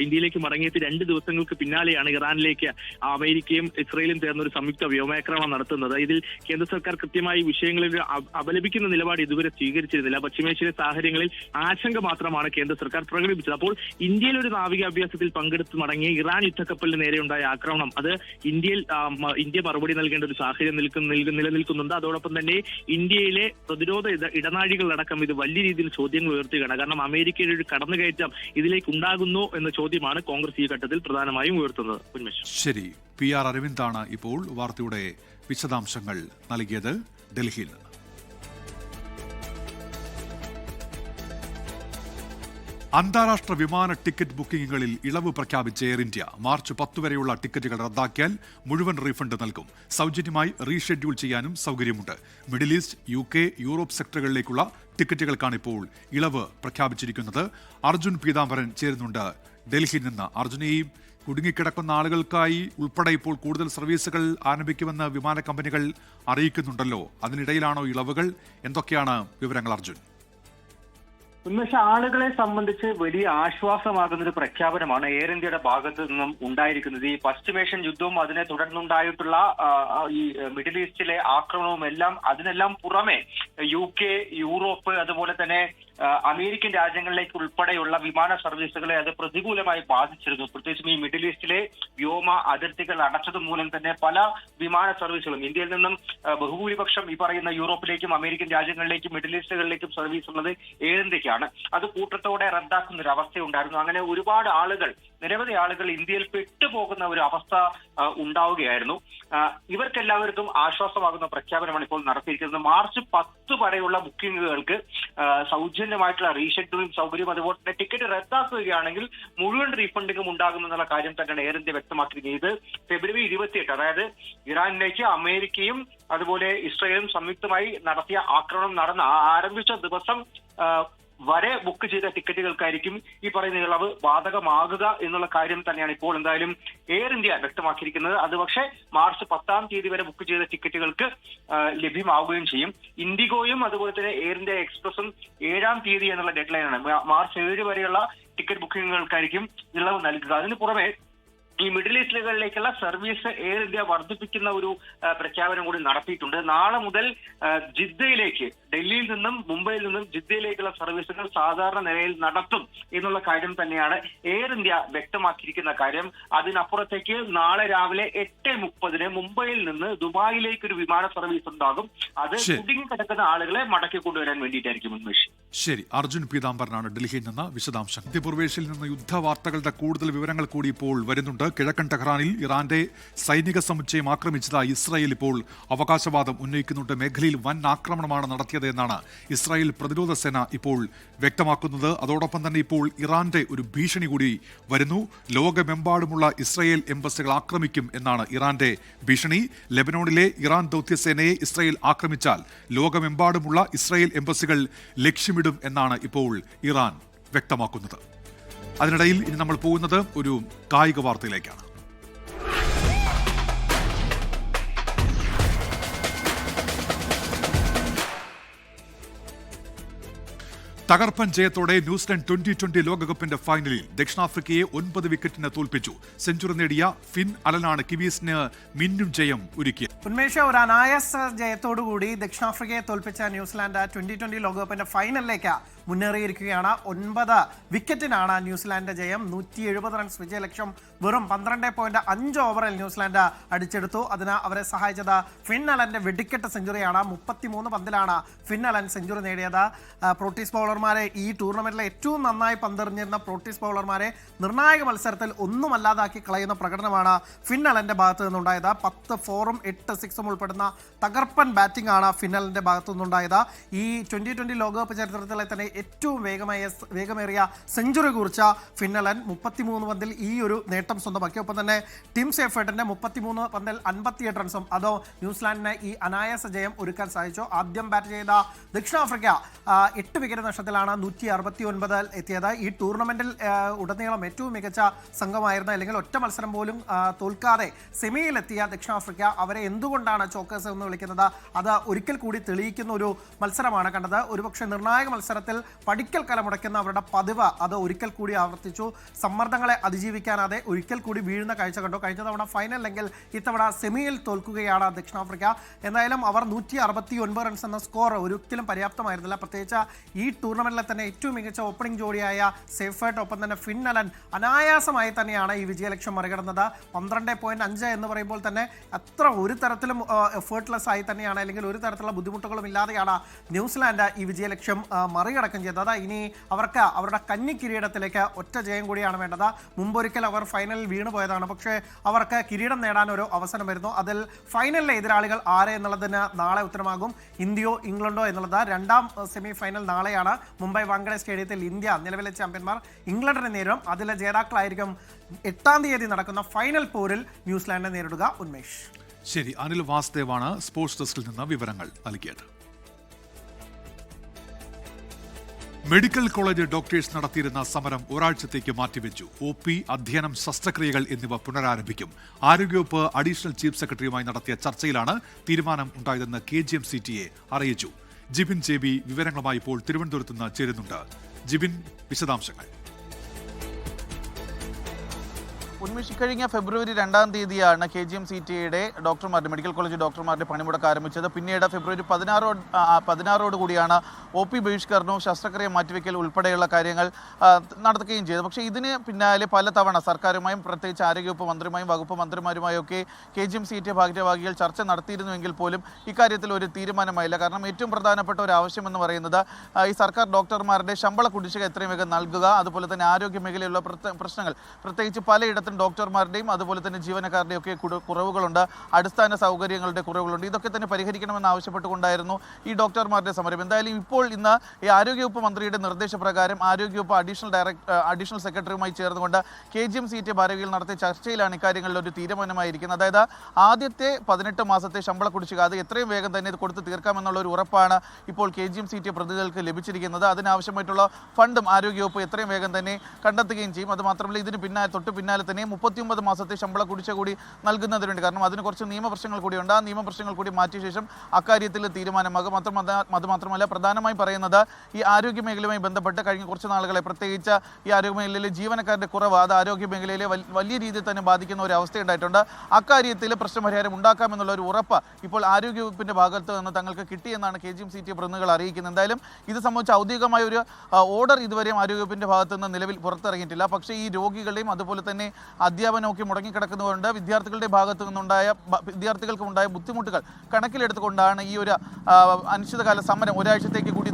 ഇന്ത്യയിലേക്ക് മടങ്ങിയെത്തി 2 ദിവസങ്ങൾക്ക് പിന്നാലെയാണ് ഇറാനിലേക്ക് അമേരിക്കയും ഇസ്രയേലും ചേർന്ന ഒരു സംയുക്ത വ്യോമാക്രമണം നടത്തുന്നത്. ഇതിൽ കേന്ദ്ര സർക്കാർ കൃത്യമായി വിഷയങ്ങളിൽ അപലപിക്കുന്ന നിലപാട് ഇതുവരെ സ്വീകരിച്ചിരുന്നില്ല. പശ്ചിമേഷ്യയിലെ സാഹചര്യങ്ങളിൽ ആശങ്ക മാത്രമാണ് കേന്ദ്ര സർക്കാർ പ്രകടിപ്പിച്ചത്. അപ്പോൾ ഇന്ത്യയിൽ ഒരു നാവികാഭ്യാസത്തിൽ പങ്കെടുത്ത് മടങ്ങിയ ഇറാൻ യുദ്ധക്കപ്പലിന് നേരെയുണ്ടായ ആക്രമണം അത് ഇന്ത്യ മറുപടി നൽകേണ്ട ഒരു സാഹചര്യം നിലനിൽക്കുന്നുണ്ട്. അതോടൊപ്പം തന്നെ ഇന്ത്യയിലെ പ്രതിരോധ ഇടനാഴികളടക്കം ഇത് വലിയ രീതിയിൽ ചോദ്യങ്ങൾ ഉയർത്തുകയാണ്. കാരണം അമേരിക്കയുടെ ഒരു കടന്നുകയറ്റം ഇതിലേക്ക് ഉണ്ടാകുന്നു എന്ന ചോദ്യമാണ് കോൺഗ്രസ് ഈ ഘട്ടത്തിൽ പ്രധാനമായും ഉയർത്തുന്നത്. ഉന്മേഷ്. ശരി, PR അരവിന്ദാണ് ഇപ്പോൾ വാർത്തയുടെ വിശദാംശങ്ങൾ നൽകിയത് ഡൽഹിയിൽ നിന്ന്. അന്താരാഷ്ട്ര വിമാന ടിക്കറ്റ് ബുക്കിംഗുകളിൽ ഇളവ് പ്രഖ്യാപിച്ച എയർ ഇന്ത്യ മാർച്ച് 10 വരെയുള്ള ടിക്കറ്റുകൾ റദ്ദാക്കിയാൽ മുഴുവൻ റീഫണ്ട് നൽകും. സൗജന്യമായി റീഷെഡ്യൂൾ ചെയ്യാനും സൗകര്യമുണ്ട്. മിഡിൽ ഈസ്റ്റ്, UK, യൂറോപ്പ് സെക്ടറുകളിലേക്കുള്ള ടിക്കറ്റുകൾക്കാണ് ഇപ്പോൾ ഇളവ് പ്രഖ്യാപിച്ചിരിക്കുന്നത്. അർജുൻ പീതാംബരൻ ചേരുന്നുണ്ട് ഡൽഹിയിൽ നിന്ന്. അർജുനെയും കുടുങ്ങിക്കിടക്കുന്ന ആളുകൾക്കായി ഉൾപ്പെടെ ഇപ്പോൾ കൂടുതൽ സർവീസുകൾ ആരംഭിക്കുമെന്ന് വിമാന കമ്പനികൾ അറിയിക്കുന്നുണ്ടല്ലോ. അതിനിടയിലാണോ ഇളവുകൾ? എന്തൊക്കെയാണ് വിവരങ്ങൾ അർജുൻ? ഉന്മേഷ, ആളുകളെ സംബന്ധിച്ച് വലിയ ആശ്വാസമാകുന്ന ഒരു പ്രഖ്യാപനമാണ് എയർ ഇന്ത്യയുടെ ഭാഗത്ത് നിന്നും ഉണ്ടായിരിക്കുന്നത്. ഈ പശ്ചിമേഷ്യൻ യുദ്ധവും അതിനെ തുടർന്നുണ്ടായിട്ടുള്ള ഈ മിഡിൽ ഈസ്റ്റിലെ ആക്രമണവും അതിനെല്ലാം പുറമെ UK, യൂറോപ്പ്, അതുപോലെ തന്നെ അമേരിക്കൻ രാജ്യങ്ങളിലേക്ക് ഉൾപ്പെടെയുള്ള വിമാന സർവീസുകളെ അത് പ്രതികൂലമായി ബാധിച്ചിരുന്നു. പ്രത്യേകിച്ചും ഈ മിഡിൽ ഈസ്റ്റിലെ വ്യോമ അതിർത്തികൾ അടച്ചത് മൂലം തന്നെ പല വിമാന സർവീസുകളും ഇന്ത്യയിൽ നിന്നും ബഹുഭൂരിപക്ഷം ഈ പറയുന്ന യൂറോപ്പിലേക്കും അമേരിക്കൻ രാജ്യങ്ങളിലേക്കും മിഡിൽ ഈസ്റ്റുകളിലേക്കും സർവീസ് ഉള്ളത് എയർ ഇന്ത്യക്കാണ്. അത് കൂട്ടത്തോടെ റദ്ദാക്കുന്ന ഒരു അവസ്ഥയുണ്ടായിരുന്നു. അങ്ങനെ ഒരുപാട് ആളുകൾ, നിരവധി ആളുകൾ ഇന്ത്യയിൽ പെട്ടുപോകുന്ന ഒരു അവസ്ഥ ഉണ്ടാവുകയായിരുന്നു. ഇവർക്കെല്ലാവർക്കും ആശ്വാസമാകുന്ന പ്രഖ്യാപനമാണ് ഇപ്പോൾ നടത്തിയിരിക്കുന്നത്. മാർച്ച് 10 വരെയുള്ള ബുക്കിംഗുകൾക്ക് സൗജന്യമായിട്ടുള്ള റീഷെഡ്യൂളിംഗ് സൗകര്യം, അതുപോലെ തന്നെ ടിക്കറ്റ് റദ്ദാക്കുകയാണെങ്കിൽ മുഴുവൻ റീഫണ്ടിങ്ങും ഉണ്ടാകുമെന്നുള്ള കാര്യം തന്നെയാണ് എയർ ഇന്ത്യ വ്യക്തമാക്കിയിരിക്കുന്നത്. ഇത് ഫെബ്രുവരി 28, അതായത് ഇറാനിലേക്ക് അമേരിക്കയും അതുപോലെ ഇസ്രയേലും സംയുക്തമായി നടത്തിയ ആക്രമണം ആരംഭിച്ച ദിവസം വരെ ബുക്ക് ചെയ്ത ടിക്കറ്റുകൾക്കായിരിക്കും ഈ പറയുന്ന ഇളവ് ബാധകമാകുക എന്നുള്ള കാര്യം തന്നെയാണ് ഇപ്പോൾ എന്തായാലും എയർ ഇന്ത്യ വ്യക്തമാക്കിയിരിക്കുന്നത്. അത് പക്ഷേ മാർച്ച് 10-ാം തീയതി വരെ ബുക്ക് ചെയ്ത ടിക്കറ്റുകൾക്ക് ലഭ്യമാവുകയും ചെയ്യും. ഇൻഡിഗോയും അതുപോലെ തന്നെ എയർ ഇന്ത്യ എക്സ്പ്രസും 7-ാം തീയതി എന്നുള്ള ഡെഡ്ലൈനാണ്. മാർച്ച് 7 വരെയുള്ള ടിക്കറ്റ് ബുക്കിങ്ങുകൾക്കായിരിക്കും ഇളവ് നൽകുക. അതിന് പുറമെ ഈ മിഡിൽ ഈസ്റ്റുകളിലേക്കുള്ള സർവീസ് എയർ ഇന്ത്യ വർദ്ധിപ്പിക്കുന്ന ഒരു പ്രഖ്യാപനം കൂടി നടത്തിയിട്ടുണ്ട്. നാളെ മുതൽ ജിദ്ദയിലേക്ക്, ഡൽഹിയിൽ നിന്നും മുംബൈയിൽ നിന്നും ജിദ്ദയിലേക്കുള്ള സർവീസുകൾ സാധാരണ നിലയിൽ നടത്തും എന്നുള്ള കാര്യം തന്നെയാണ് എയർ ഇന്ത്യ വ്യക്തമാക്കിയിരിക്കുന്ന കാര്യം. അതിനപ്പുറത്തേക്ക് നാളെ രാവിലെ 8:30 മുംബൈയിൽ നിന്ന് ദുബായിലേക്ക് ഒരു വിമാന സർവീസ് ഉണ്ടാകും. അത് കുടുങ്ങിക്കിടക്കുന്ന ആളുകളെ മടക്കി കൊണ്ടുവരാൻ വേണ്ടിയിട്ടായിരിക്കും. ഉന്മേഷ്. ശരി, അർജുൻ പീതാംബരനാണ് ഡൽഹിയിൽ നിന്ന് വിശദാംശം. മധ്യപൂർവേഷ്യയിൽ നിന്ന് യുദ്ധവാർത്തകളുടെ കൂടുതൽ വിവരങ്ങൾ കൂടി ഇപ്പോൾ വരുന്നുണ്ട്. കിഴക്കൻ ടെഹ്റാനിൽ ഇറാന്റെ സൈനിക സമുച്ചയം ആക്രമിച്ചതായി ഇസ്രായേൽ ഇപ്പോൾ അവകാശവാദം ഉന്നയിക്കുന്നുണ്ട്. മേഖലയിൽ വൻ ആക്രമണമാണ് നടത്തിയത് എന്നാണ് ഇസ്രായേൽ പ്രതിരോധ സേന ഇപ്പോൾ വ്യക്തമാക്കുന്നത്. അതോടൊപ്പം തന്നെ ഇപ്പോൾ ഇറാന്റെ ഒരു ഭീഷണി കൂടി വരുന്നു. ലോകമെമ്പാടുമുള്ള ഇസ്രായേൽ എംബസികൾ ആക്രമിക്കും എന്നാണ് ഇറാന്റെ ഭീഷണി. ലെബനോണിലെ ഇറാൻ ദൗത്യസേനയെ ഇസ്രായേൽ ആക്രമിച്ചാൽ ലോകമെമ്പാടുമുള്ള ഇസ്രായേൽ എംബസികൾ ലക്ഷ്യമിടും എന്നാണ് ഇപ്പോൾ ഇറാൻ വ്യക്തമാക്കുന്നത്. അതിനിടയിൽ ഇനി നമ്മൾ പോകുന്നത് ഒരു കായിക വാർത്തയിലേക്കാണ്. തകർപ്പൻ ജയത്തോടെ ന്യൂസിലൻഡ് 2020 ലോകകപ്പിന്റെ ഫൈനലിൽ ദക്ഷിണാഫ്രിക്കയെ 9 വിക്കറ്റിന് തോൽപ്പിച്ചു. സെഞ്ചുറി നേടിയ ഫിൻ അലനാണ് കിവീസിന് മിന്നും ജയം ഒരുക്കിയത്. ഉന്മേഷ, ഒരു അനായാസ ജയത്തോടുകൂടി ദക്ഷിണാഫ്രിക്കയെ തോൽപ്പിച്ച ന്യൂസിലാൻഡ് 2020 ലോകകപ്പിന്റെ ഫൈനലിലേക്ക് മുന്നേറിയിരിക്കുകയാണ്. 9 വിക്കറ്റിനാണ് ന്യൂസിലാൻഡ് ജയം. 170 റൺസ് വിജയലക്ഷ്യം വെറും 12.5 ഓവറിൽ ന്യൂസിലാൻഡ് അടിച്ചെടുത്തു. അതിന് അവരെ സഹായിച്ചത് ഫിൻ അലന്റെ വെടിക്കെട്ട് സെഞ്ചുറിയാണ്. 33 പന്തിലാണ് ഫിൻ അലൻ സെഞ്ചുറി നേടിയത്. പ്രോട്ടീസ് ബൗളർമാരെ ഈ ടൂർണമെന്റിലെ ഏറ്റവും നന്നായി പന്തെറിഞ്ഞിരുന്ന പ്രോട്ടീസ് ബൗളർമാരെ നിർണായക മത്സരത്തിൽ ഒന്നുമല്ലാതാക്കി കളയുന്ന പ്രകടനമാണ് ഫിൻ അലന്റെ ഭാഗത്തു നിന്നുണ്ടായത്. 10 4ഉം 8 6ഉം ഉൾപ്പെടുന്ന തകർപ്പൻ ബാറ്റിംഗ് ആണ് ഫിൻ അലന്റെ ഭാഗത്തു നിന്നുണ്ടായത്. ഈ 2020 ലോകകപ്പ് ചരിത്രത്തിലെ തന്നെ ഏറ്റവും വേഗമേറിയ സെഞ്ചുറി കുറിച്ച ഫിൻ അലൻ 33 പന്തിൽ ഈ ഒരു നേട്ടം സ്വന്തമാക്കി. ഒപ്പം തന്നെ ടിം സേഫേർട്ടിന്റെ 33 പന്തിൽ 58 റൺസും അതോ ന്യൂസിലാൻഡിന് ഈ അനായാസ ജയം ഒരുക്കാൻ സാധിച്ചു. ആദ്യം ബാറ്റ് ചെയ്ത ദക്ഷിണാഫ്രിക്ക 8 വിക്കറ്റ് നഷ്ടത്തിലാണ് 169 എത്തിയത്. ഈ ടൂർണമെന്റിൽ ഉടനീളം ഏറ്റവും മികച്ച സംഘമായിരുന്ന അല്ലെങ്കിൽ ഒറ്റ മത്സരം പോലും തോൽക്കാതെ സെമിയിലെത്തിയ ദക്ഷിണാഫ്രിക്ക അവരെ എന്തുകൊണ്ടാണ് ചോക്കേഴ്സ് എന്ന് വിളിക്കുന്നത് അത് ഒരിക്കൽ കൂടി തെളിയിക്കുന്ന ഒരു മത്സരമാണ് കണ്ടത്. ഒരുപക്ഷെ നിർണായക മത്സരത്തിൽ പടിക്കൽ കലമുടയ്ക്കുന്ന അവരുടെ പതിവ് അത് ഒരിക്കൽ കൂടി ആവർത്തിച്ചു. സമ്മർദ്ദങ്ങളെ അതിജീവിക്കാനാതെ ഒരിക്കൽ കൂടി വീഴുന്ന കാഴ്ച കണ്ടു. കഴിഞ്ഞ തവണ ഫൈനൽ എങ്കിൽ ഇത്തവണ സെമിയിൽ തോൽക്കുകയാണ് ദക്ഷിണാഫ്രിക്ക. എന്തായാലും അവർ 169 റൺസ് എന്ന സ്കോർ ഒരിക്കലും പര്യാപ്തമായിരുന്നില്ല. പ്രത്യേകിച്ച് ഈ ടൂർണമെന്റിലെ തന്നെ ഏറ്റവും മികച്ച ഓപ്പണിംഗ് ജോഡിയായ സേഫേർട്ട് ഒപ്പം തന്നെ ഫിൻ അലൻ അനായാസമായി തന്നെയാണ് ഈ വിജയലക്ഷ്യം മറികടന്നത്. 12.5 എന്ന് പറയുമ്പോൾ തന്നെ അത്ര ഒരു തരത്തിലും എഫേർട്ട്ലെസ് ആയി തന്നെയാണ് അല്ലെങ്കിൽ ഒരു തരത്തിലുള്ള ബുദ്ധിമുട്ടുകളും ഇല്ലാതെയാണ് ന്യൂസിലാൻഡ് ഈ വിജയലക്ഷ്യം മറികടക്കം ചെയ്തത്. ഇനി അവർക്ക് അവരുടെ കന്നി കിരീടത്തിലേക്ക് ഒറ്റ ജയം കൂടിയാണ് വേണ്ടത്. മുമ്പൊരിക്കൽ അവർ ഫൈനലിൽ വീണു പോയതാണ്. പക്ഷേ അവർക്ക് കിരീടം നേടാൻ ഒരു അവസരം വരുന്നു. അതിൽ ഫൈനലിലെ എതിരാളികൾ ആരെ എന്നുള്ളതിന് നാളെ ഉത്തരമാകും. ഇന്ത്യയോ ഇംഗ്ലണ്ടോ എന്നുള്ളത്. രണ്ടാം സെമി ഫൈനൽ നാളെയാണ്. മുംബൈ വാങ്കഡെ സ്റ്റേഡിയത്തിൽ ഇന്ത്യ നിലവിലെ ചാമ്പ്യന്മാർ ഇംഗ്ലണ്ടിനെ നേരിടും. അതിലെ ജേതാക്കളായിരിക്കും 8-ാം തീയതി നടക്കുന്ന ഫൈനൽ പോരിൽ ന്യൂസിലാൻഡിനെ നേരിടുക. ഉന്മേഷ്. ശരി, അനിൽ വാസുദേവാണ് സ്പോർട്സ് ഡെസ്കിൽ നിന്ന് വിവരങ്ങൾ നൽകിയത്. മെഡിക്കൽ കോളേജ് ഡോക്ടേഴ്സ് നടത്തിയിരുന്ന സമരം ഒരാഴ്ചത്തേക്ക് മാറ്റിവെച്ചു. OP, അധ്യയനം, ശസ്ത്രക്രിയകൾ എന്നിവ പുനരാരംഭിക്കും. ആരോഗ്യവകുപ്പ് അഡീഷണൽ ചീഫ് സെക്രട്ടറിയുമായി നടത്തിയ ചർച്ചയിലാണ് തീരുമാനം ഉണ്ടായതെന്ന് KGM-CTA അറിയിച്ചു. ജിബിൻ JB വിവരങ്ങളുമായി ഇപ്പോൾ തിരുവനന്തപുരത്ത് നിന്ന് ചേരുന്നുണ്ട്. ജിബിൻ, വിശദാംശങ്ങൾ. ഉന്മേഷ്, കഴിഞ്ഞ ഫെബ്രുവരി 2-ാം തീയതിയാണ് KGM-CTA ഡോക്ടർമാരുടെ മെഡിക്കൽ കോളേജ് ഡോക്ടർമാരുടെ പണിമുടക്ക് ആരംഭിച്ചത്. പിന്നീട് ഫെബ്രുവരി 16 കൂടിയാണ് OP ബഹിഷ്കരണവും ശസ്ത്രക്രിയ മാറ്റിവെക്കൽ ഉൾപ്പെടെയുള്ള കാര്യങ്ങൾ നടത്തുകയും ചെയ്തു. പക്ഷേ ഇതിന് പിന്നാലെ പലതവണ സർക്കാരുമായും പ്രത്യേകിച്ച് ആരോഗ്യവകുപ്പ് മന്ത്രിയുമായും വകുപ്പ് മന്ത്രിമാരുമായും ഒക്കെ KGM-CTA ഭാരവാഹികൾ ചർച്ച നടത്തിയിരുന്നുവെങ്കിൽ പോലും ഇക്കാര്യത്തിൽ ഒരു തീരുമാനമായില്ല. കാരണം ഏറ്റവും പ്രധാനപ്പെട്ട ഒരു ആവശ്യമെന്ന് പറയുന്നത് ഈ സർക്കാർ ഡോക്ടർമാരുടെ ശമ്പള കുടിശ്ശിക എത്രയും വേഗം നൽകുക, അതുപോലെ തന്നെ ആരോഗ്യ മേഖലയിലുള്ള പ്രശ്നങ്ങൾ, പ്രത്യേകിച്ച് പലയിടത്തും ഡോക്ടർമാരുടെയും അതുപോലെ തന്നെ ജീവനക്കാരുടെയും ഒക്കെ കുറവുകളുണ്ട്, അടിസ്ഥാന സൗകര്യങ്ങളുടെ കുറവുകളുണ്ട്. ഇതൊക്കെ തന്നെ പരിഹരിക്കണമെന്ന് ആവശ്യപ്പെട്ടുകൊണ്ടായിരുന്നു ഈ ഡോക്ടർമാരുടെ സമരം. എന്തായാലും ഇപ്പോൾ ഇന്ന് ഈ ആരോഗ്യവകുപ്പ് മന്ത്രിയുടെ നിർദ്ദേശപ്രകാരം ആരോഗ്യവകുപ്പ് അഡീഷണൽ സെക്രട്ടറിയുമായി ചേർന്നുകൊണ്ട് KGM-CTA ഭാരവാഹികൾ നടത്തിയ ചർച്ചയിലാണ് ഇക്കാര്യങ്ങളിൽ ഒരു തീരുമാനമായിരിക്കുന്നത്. അതായത് ആദ്യത്തെ 18 മാസത്തെ ശമ്പള കുടിശ്ശിക അത് എത്രയും വേഗം തന്നെ ഇത് കൊടുത്ത് തീർക്കാമെന്നുള്ള ഒരു ഉറപ്പാണ് ഇപ്പോൾ KGM-CTA പ്രതിനിധികൾക്ക് ലഭിച്ചിരിക്കുന്നത്. അതിനാവശ്യമായിട്ടുള്ള ഫണ്ടും ആരോഗ്യവകുപ്പ് എത്രയും വേഗം തന്നെ കണ്ടെത്തുകയും ചെയ്യും. അതുമാത്രമല്ല ഇതിന് തൊട്ട് പിന്നാലെ തന്നെ 39 മാസത്തെ ശമ്പള കുടിശ്ശിക കൂടി നൽകുന്നതിനുണ്ട്. കാരണം അതിന് കുറച്ച് നിയമപ്രശ്നങ്ങൾ കൂടിയുണ്ട്. ആ നിയമപ്രശ്നങ്ങൾ കൂടി മാറ്റിയ ശേഷം അക്കാര്യത്തിൽ തീരുമാനമാകും. അതുമാത്രമല്ല പ്രധാനമായും പറയുന്നത് ഈ ആരോഗ്യ മേഖലയുമായി ബന്ധപ്പെട്ട് കഴിഞ്ഞ കുറച്ച് നാളുകളെ പ്രത്യേകിച്ച് ഈ ആരോഗ്യ മേഖലയിലെ ജീവനക്കാരുടെ കുറവ് അത് ആരോഗ്യ മേഖലയിലെ വലിയ രീതിയിൽ തന്നെ ബാധിക്കുന്ന ഒരു അവസ്ഥയുണ്ടായിട്ടുണ്ട്. അക്കാര്യത്തിൽ പ്രശ്നപരിഹാരം ഉണ്ടാക്കാമെന്നുള്ള ഒരു ഉറപ്പ് ഇപ്പോൾ ആരോഗ്യവകുപ്പിന്റെ ഭാഗത്ത് നിന്ന് തങ്ങൾക്ക് കിട്ടിയെന്നാണ് KGM-CTA പ്രതിനിധികൾ അറിയിക്കുന്നത്. എന്തായാലും ഇത് സംബന്ധിച്ച് ഔദ്യോഗികമായ ഒരു ഓർഡർ ഇതുവരെയും ആരോഗ്യവകുപ്പിന്റെ ഭാഗത്ത് നിന്ന് നിലവിൽ പുറത്തിറങ്ങിയിട്ടില്ല. പക്ഷേ ഈ രോഗികളുടെയും അതുപോലെ തന്നെ അധ്യാപനമൊക്കെ മുടങ്ങിക്കിടക്കുന്നതുകൊണ്ട് വിദ്യാർത്ഥികൾക്കുണ്ടായ ബുദ്ധിമുട്ടുകൾ കണക്കിലെടുത്തുകൊണ്ടാണ് ഈ ഒരു അനിശ്ചിതകാല സമരം ഒരാഴ്ചത്തേക്ക് കൂടി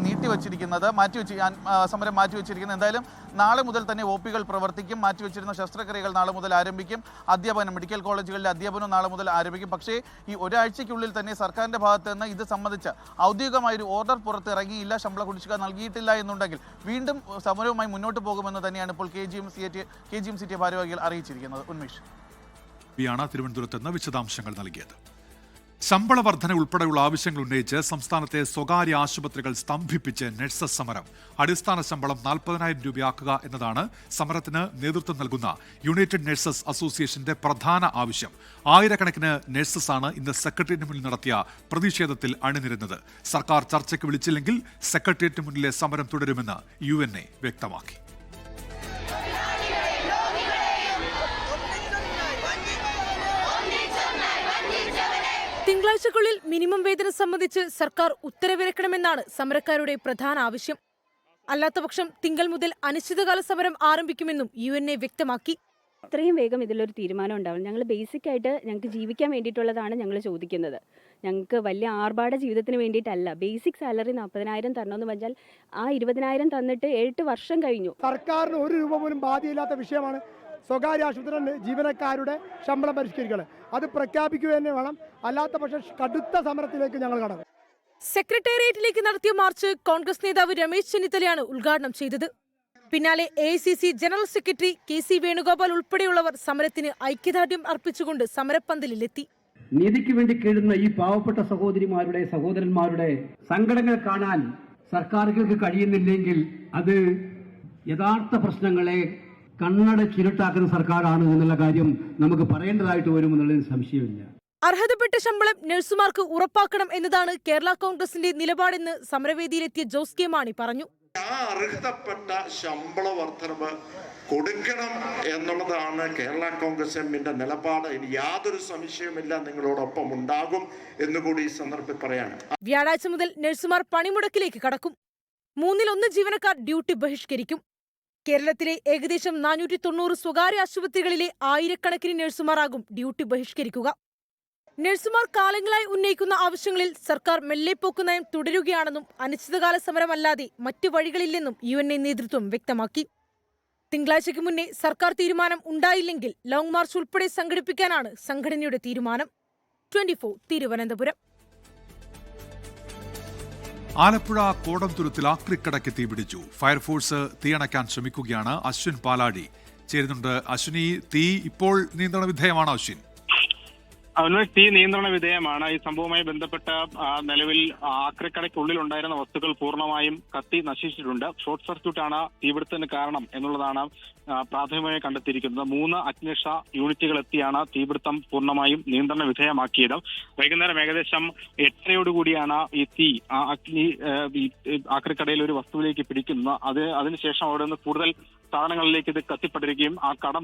സമരം മാറ്റിവെച്ചിരിക്കുന്നത്. എന്തായാലും നാളെ മുതൽ തന്നെ OPകൾ പ്രവർത്തിക്കും. മാറ്റിവെച്ചിരുന്ന ശസ്ത്രക്രിയകൾ നാളെ മുതൽ ആരംഭിക്കും. അധ്യാപനം, മെഡിക്കൽ കോളേജുകളിലെ അധ്യാപനം നാളെ മുതൽ ആരംഭിക്കും. പക്ഷേ ഈ ഒരാഴ്ചയ്ക്കുള്ളിൽ തന്നെ സർക്കാരിന്റെ ഭാഗത്ത് നിന്ന് ഇത് സംബന്ധിച്ച് ഔദ്യോഗികമായൊരു ഓർഡർ പുറത്തിറങ്ങിയില്ല, ശമ്പള കുടിശ്ശിക നൽകിയിട്ടില്ല എന്നുണ്ടെങ്കിൽ വീണ്ടും സമരവുമായി മുന്നോട്ട് പോകുമെന്ന് തന്നെയാണ് ഇപ്പോൾ KGM-CTA ഭാരവാഹികൾ അറിയിച്ചിരിക്കുന്നത്. ഉന്മേഷ്. തിരുവനന്തപുരത്ത് നിന്ന് വിശദാംശങ്ങൾ നൽകിയത്. ശമ്പള വർധന ഉൾപ്പെടെയുള്ള ആവശ്യങ്ങൾ ഉന്നയിച്ച് സംസ്ഥാനത്തെ സ്വകാര്യ ആശുപത്രികൾ സ്തംഭിപ്പിച്ച് നഴ്സസ് സമരം. അടിസ്ഥാന ശമ്പളം 40,000 രൂപയാക്കുക എന്നതാണ് സമരത്തിന് നേതൃത്വം നൽകുന്ന യുണൈറ്റഡ് നഴ്സസ് അസോസിയേഷന്റെ പ്രധാന ആവശ്യം. ആയിരക്കണക്കിന് നഴ്സസാണ് ഇന്ന് സെക്രട്ടേറിയറ്റിന് മുന്നിൽ നടത്തിയ പ്രതിഷേധത്തിൽ അണിനിരുന്നത്. സർക്കാർ ചർച്ചയ്ക്ക് വിളിച്ചില്ലെങ്കിൽ സെക്രട്ടേറിയറ്റിന് മുന്നിലെ സമരം തുടരുമെന്ന് UNA വ്യക്തമാക്കി. തിങ്കളാഴ്ചക്കുള്ളിൽ മിനിമം വേതനം സംബന്ധിച്ച് സർക്കാർ ഉത്തരവിറക്കണമെന്നാണ് സമരക്കാരുടെ പ്രധാന ആവശ്യം. അല്ലാത്തപക്ഷം തിങ്കൾ മുതൽ അനിശ്ചിതകാല സമരം ആരംഭിക്കുമെന്നും UNA വ്യക്തമാക്കി. എത്രയും വേഗം ഇതിലൊരു തീരുമാനം ഉണ്ടാവും. ഞങ്ങൾ ബേസിക്കായിട്ട് ഞങ്ങൾക്ക് ജീവിക്കാൻ വേണ്ടിയിട്ടുള്ളതാണ് ഞങ്ങൾ ചോദിക്കുന്നത്. ഞങ്ങൾക്ക് വലിയ ആർഭാട ജീവിതത്തിന് വേണ്ടിയിട്ടല്ല. ബേസിക് സാലറി 40,000 തരണമെന്ന് പറഞ്ഞാൽ ആ 20,000 തന്നിട്ട് 8 വർഷം കഴിഞ്ഞു. സർക്കാരിന് 1 രൂപ പോലും ബാധ്യതയില്ലാത്ത വിഷയമാണ് സ്വകാര്യ ആശുപത്രി ജീവനക്കാരുടെ ശമ്പളം പരിഷ്കരിക്കുന്നത്. അത് പ്രഖ്യാപിക്കുക തന്നെ വേണം. അല്ലാത്ത പക്ഷം കടുത്ത സമരത്തിലേക്ക് ഞങ്ങൾ കടക്കും. സെക്രട്ടേറിയറ്റിലേക്ക് നടത്തിയ മാർച്ച് കോൺഗ്രസ് നേതാവ് രമേശ് ചെന്നിത്തലയാണ് ഉദ്ഘാടനം ചെയ്തത്. പിന്നാലെ AICC general secretary KC Venugopal ഉൾപ്പെടെയുള്ളവർ സമരത്തിന് ഐക്യദാർഢ്യം അർപ്പിച്ചുകൊണ്ട് സമരപ്പന്തലിലെത്തി. നീതിക്ക് വേണ്ടി കേഴുന്ന ഈ പാവപ്പെട്ട സഹോദരിമാരുടെ സഹോദരന്മാരുടെ സങ്കടങ്ങൾ കാണാൻ സർക്കാരുകൾക്ക് കഴിയുന്നില്ലെങ്കിൽ അത് യഥാർത്ഥ പ്രശ്നങ്ങളെ കണ്ണടച്ചിരുട്ടാക്കുന്ന സർക്കാരാണ് എന്നുള്ള കാര്യം നമുക്ക് പറയേണ്ടതായിട്ട് വരുമെന്നുള്ളതിന് സംശയമില്ല. അർഹതപ്പെട്ട ശമ്പളം നഴ്സുമാർക്ക് ഉറപ്പാക്കണം എന്നതാണ് കേരള കോൺഗ്രസിന്റെ നിലപാടെന്ന് സമരവേദിയിലെത്തിയ ജോസ് കെ മാണി പറഞ്ഞു. ആ അർഹതപ്പെട്ട ശമ്പള വർധനവ് കൊടുക്കണം എന്നുള്ളതാണ് കേരള കോൺഗ്രസ് എമ്മിന്റെ നിലപാട്. ഇനി യാതൊരു സംശയവുമില്ല, നിങ്ങളോടൊപ്പം ഉണ്ടാകും എന്നുകൂടി ഈ സന്ദർഭത്തിൽ പറയാണ്. വ്യാഴാഴ്ച മുതൽ നഴ്സുമാർ പണിമുടക്കിലേക്ക് കടക്കും. 1/3 ജീവനക്കാർ ഡ്യൂട്ടി ബഹിഷ്കരിക്കും. കേരളത്തിലെ ഏകദേശം 490 സ്വകാര്യ ആശുപത്രികളിലെ ആയിരക്കണക്കിന് നഴ്സുമാരാകും ഡ്യൂട്ടി ബഹിഷ്കരിക്കുക. നഴ്സുമാർ കാലങ്ങളായി ഉന്നയിക്കുന്ന ആവശ്യങ്ങളിൽ സർക്കാർ മെല്ലെപ്പോക്ക് നയം തുടരുകയാണെന്നും അനിശ്ചിതകാല സമരമല്ലാതെ മറ്റു വഴികളില്ലെന്നും UNA നേതൃത്വം വ്യക്തമാക്കി. തിങ്കളാഴ്ചയ്ക്ക് മുന്നേ സർക്കാർ തീരുമാനം ഉണ്ടായില്ലെങ്കിൽ ലോങ് മാർച്ച് ഉൾപ്പെടെ സംഘടിപ്പിക്കാനാണ് സംഘടനയുടെ തീരുമാനം. 24 തിരുവനന്തപുരം. ആലപ്പുഴ കോടംതുരുത്തിൽ ആക്രിക്കടയ്ക്ക് തീപിടിച്ചു. ഫയർഫോഴ്സ് തീയണയ്ക്കാൻ ശ്രമിക്കുകയാണ്. അശ്വിൻ പാലാടി ചേരുന്നുണ്ട്. അശ്വിനി, തീ ഇപ്പോൾ നിയന്ത്രണ വിധേയമാണ്? അശ്വിൻ, തീ നിയന്ത്രണ വിധേയമാണ്. ഈ സംഭവവുമായി ബന്ധപ്പെട്ട നിലവിൽ ആക്രിക്കടയ്ക്കുള്ളിൽ ഉണ്ടായിരുന്ന വസ്തുക്കൾ പൂർണ്ണമായും കത്തി നശിച്ചിട്ടുണ്ട്. ഷോർട്ട് സർക്യൂട്ടാണ് തീപിടുത്തത്തിന് കാരണം എന്നുള്ളതാണ് പ്രാഥമികമായി കണ്ടെത്തിയിരിക്കുന്നത്. 3 അഗ്നിരക്ഷാ യൂണിറ്റുകൾ എത്തിയാണ് തീപിടുത്തം പൂർണ്ണമായും നിയന്ത്രണ വിധേയമാക്കിയത്. വൈകുന്നേരം ഏകദേശം 8:30 ഈ തീ ആക്രിക്കടയിൽ ഒരു വസ്തുവിലേക്ക് പിടിക്കുന്നത്. അതിനുശേഷം അവിടെ നിന്ന് കൂടുതൽ സാധനങ്ങളിലേക്ക് ഇത് കത്തിപ്പടരുകയും ആ കട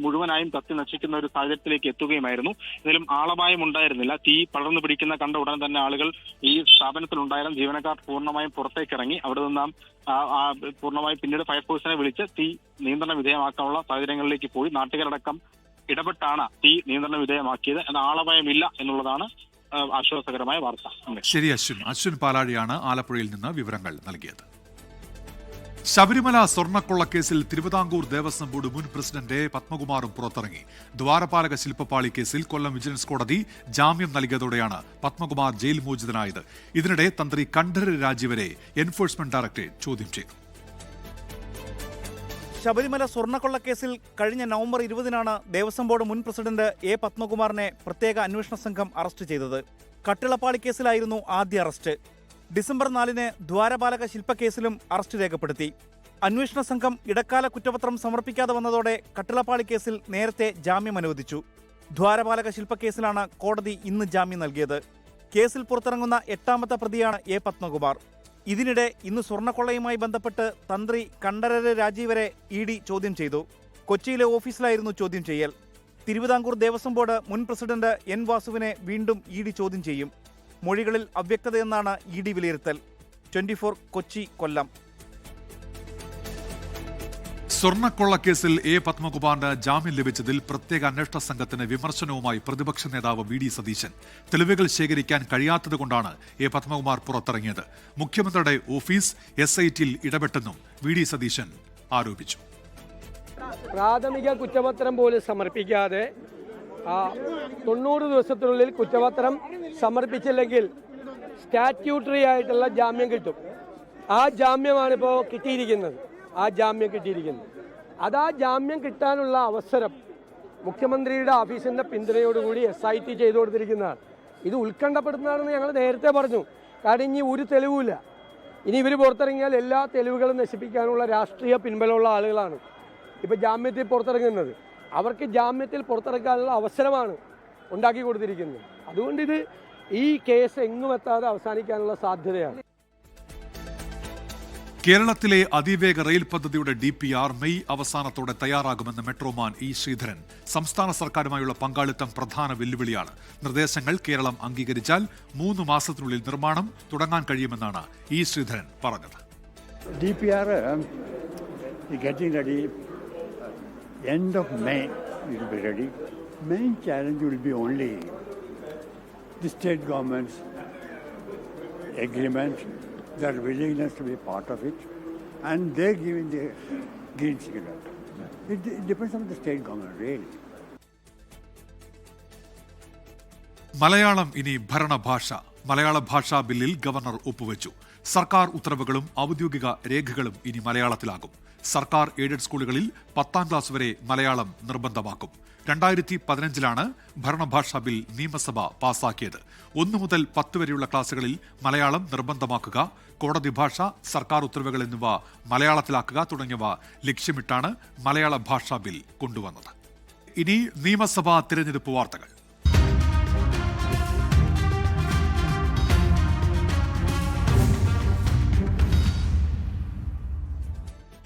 മുഴുവനായും കത്തി നശിക്കുന്ന ഒരു സാഹചര്യത്തിലേക്ക് എത്തുകയുമായിരുന്നു. ഇതിലും ആളപായം ഉണ്ടായിരുന്നില്ല. തീ പടർന്നു പിടിക്കുന്ന കണ്ട ഉടൻ തന്നെ ആളുകൾ ഈ സ്ഥാപനത്തിലുണ്ടായിരുന്ന ജീവനക്കാർ പൂർണ്ണമായും പുറത്തേക്ക് ഇറങ്ങി. അവിടെ നിന്ന് പൂർണ്ണമായും പിന്നീട് ഫയർഫോഴ്സിനെ വിളിച്ച് തീ നിയന്ത്രണ വിധേയമാക്കാനുള്ള സാഹചര്യങ്ങളിലേക്ക് പോയി. നാട്ടുകാരടക്കം ഇടപെട്ടാണ് തീ നിയന്ത്രണ വിധേയമാക്കിയത്. എന്നാൽ ആളപായമില്ല എന്നുള്ളതാണ് ആശ്വാസകരമായ വാർത്ത. ശരി അശ്വിൻ. അശ്വിൻ പാലാഴിയാണ് ആലപ്പുഴയിൽ നിന്ന് വിവരങ്ങൾ നൽകിയത്. ശബരിമല സ്വർണ്ണക്കൊള്ളക്കേസിൽ തിരുവിതാംകൂർ ദേവസ്വം ബോർഡ് മുൻ പ്രസിഡന്റ് പത്മകുമാറും പുറത്തിറങ്ങി. ദ്വാരപാലക ശില്പപാളി കേസിൽ കൊല്ലം വിജിലൻസ് കോടതി ജാമ്യം നൽകിയതോടെയാണ് പത്മകുമാർ ജയിൽ മോചിതനായത്. ഇതിനിടെ തന്ത്രി കണ്ഠരര് രാജീവരെ എൻഫോഴ്സ്മെന്റ് ഡയറക്ടറേറ്റ് ചോദ്യം ചെയ്തു. ശബരിമല സ്വർണ്ണക്കൊള്ളക്കേസിൽ കഴിഞ്ഞ നവംബർ 20-നാണ് ദേവസ്വം ബോർഡ് മുൻ പ്രസിഡന്റ് A. പത്മകുമാറിനെ പ്രത്യേക അന്വേഷണ സംഘം അറസ്റ്റ് ചെയ്തത്. കട്ടിളപ്പാളി കേസിലായിരുന്നു ആദ്യ അറസ്റ്റ്. ഡിസംബർ 4-ന് ദ്വാരപാലക ശില്പക്കേസിലും അറസ്റ്റ് രേഖപ്പെടുത്തി. അന്വേഷണ സംഘം ഇടക്കാല കുറ്റപത്രം സമർപ്പിക്കാതെ വന്നതോടെ കട്ടിളപ്പാളി കേസിൽ നേരത്തെ ജാമ്യം അനുവദിച്ചു. ദ്വാരപാലക ശില്പക്കേസിലാണ് കോടതി ഇന്ന് ജാമ്യം നൽകിയത്. കേസിൽ പുറത്തിറങ്ങുന്ന 8ാമത്തെ പ്രതിയാണ് A. പത്മകുമാർ. ഇതിനിടെ ഇന്ന് സ്വർണ്ണക്കൊള്ളയുമായി ബന്ധപ്പെട്ട് തന്ത്രി കണ്ഠരര് രാജീവരെ ED ചോദ്യം ചെയ്തു. കൊച്ചിയിലെ ഓഫീസിലായിരുന്നു ചോദ്യം ചെയ്യൽ. തിരുവിതാംകൂർ ദേവസ്വം ബോർഡ് മുൻ പ്രസിഡന്റ് N. വാസുവിനെ വീണ്ടും ED ചോദ്യം ചെയ്യും. മൊഴികളിൽ അവ്യക്തതയെന്നാണ് ED വിലയിരുത്തൽ. 24 കൊച്ചി, കൊല്ലം. സ്വർണ്ണക്കൊള്ളക്കേസിൽ A. പത്മകുമാറിന് ജാമ്യം ലഭിച്ചതിൽ പ്രത്യേക അന്വേഷണ സംഘത്തിന് വിമർശനവുമായി പ്രതിപക്ഷ നേതാവ് VD സതീശൻ. തെളിവുകൾ ശേഖരിക്കാൻ കഴിയാത്തതുകൊണ്ടാണ് A. പത്മകുമാർ പുറത്തിറങ്ങിയത്. മുഖ്യമന്ത്രിയുടെ ഓഫീസ് SITയിൽ ഇടപെട്ടെന്നും VD സതീശൻ ആരോപിച്ചു. പ്രാഥമിക കുറ്റപത്രം പോലും സമർപ്പിക്കാതെ 90 ദിവസത്തിനുള്ളിൽ കുറ്റപത്രം സമർപ്പിച്ചില്ലെങ്കിൽ സ്റ്റാറ്റ്യൂട്ടറി ആയിട്ടുള്ള ജാമ്യം കിട്ടും. ആ ജാമ്യമാണ് ഇപ്പോൾ കിട്ടിയിരിക്കുന്നത്. അത് ആ ജാമ്യം കിട്ടാനുള്ള അവസരം മുഖ്യമന്ത്രിയുടെ ഓഫീസിന്റെ പിന്തുണയോടുകൂടി SIT ചെയ്തു കൊടുത്തിരിക്കുന്നതാണ്. ഇത് ഉത്കണ്ഠപ്പെടുന്നതാണെന്ന് ഞങ്ങൾ നേരത്തെ പറഞ്ഞു. കാരണം ഇനി ഒരു തെളിവുമില്ല. ഇനി ഇവർ പുറത്തിറങ്ങിയാൽ എല്ലാ തെളിവുകളും നശിപ്പിക്കാനുള്ള രാഷ്ട്രീയ പിൻബലമുള്ള ആളുകളാണ് ഇപ്പം ജാമ്യത്തിൽ പുറത്തിറങ്ങുന്നത്. അവർക്ക് ജാമ്യത്തിൽ പുറത്തിറക്കാനുള്ള അവസരമാണ് ഉണ്ടാക്കി കൊടുത്തിരിക്കുന്നത്. അതുകൊണ്ട് ഈ കേസ് എങ്ങും എത്താതെ അവസാനിക്കാനുള്ള സാധ്യതയാണ്. കേരളത്തിലെ അതിവേഗ റെയിൽ പദ്ധതിയുടെ DPR മെയ് അവസാനത്തോടെ തയ്യാറാകുമെന്ന് മെട്രോമാൻ E. ശ്രീധരൻ. സംസ്ഥാന സർക്കാരുമായുള്ള പങ്കാളിത്തം പ്രധാന വെല്ലുവിളിയാണ്. നിർദ്ദേശങ്ങൾ കേരളം അംഗീകരിച്ചാൽ 3 മാസത്തിനുള്ളിൽ നിർമ്മാണം തുടങ്ങാൻ കഴിയുമെന്നാണ് E. ശ്രീധരൻ പറഞ്ഞത്. DPR is getting ready. End of May it will be ready. Main challenge will be only the state government's agreement, their willingness to be part of it, and they're giving the green signal. It depends on the state government, really. Malayalam ഇനി ഭരണഭാഷ. മലയാള ഭാഷാ ബില്ലിൽ governor ഒപ്പുവെച്ചു. സർക്കാർ ഉത്തരവുകളും ഔദ്യോഗിക രേഖകളും ഇനി മലയാളത്തിലാകും. സർക്കാർ aided സ്കൂളുകളിൽ 10ാം ക്ലാസ് വരെ മലയാളം നിർബന്ധമാക്കും. 2015 ഭരണഭാഷാ ബിൽ നിയമസഭ പാസാക്കിയത്. 1 മുതൽ 10 വരെയുള്ള ക്ലാസുകളിൽ മലയാളം നിർബന്ധമാക്കുക, കോടതി ഭാഷ, സർക്കാർ ഉത്തരവുകൾ എന്നിവ മലയാളത്തിലാക്കുക തുടങ്ങിയവ ലക്ഷ്യമിട്ടാണ് മലയാള ഭാഷാ ബിൽ കൊണ്ടുവന്നത്. ഇനി നിയമസഭാ തിരഞ്ഞെടുപ്പ് വാർത്തകൾ.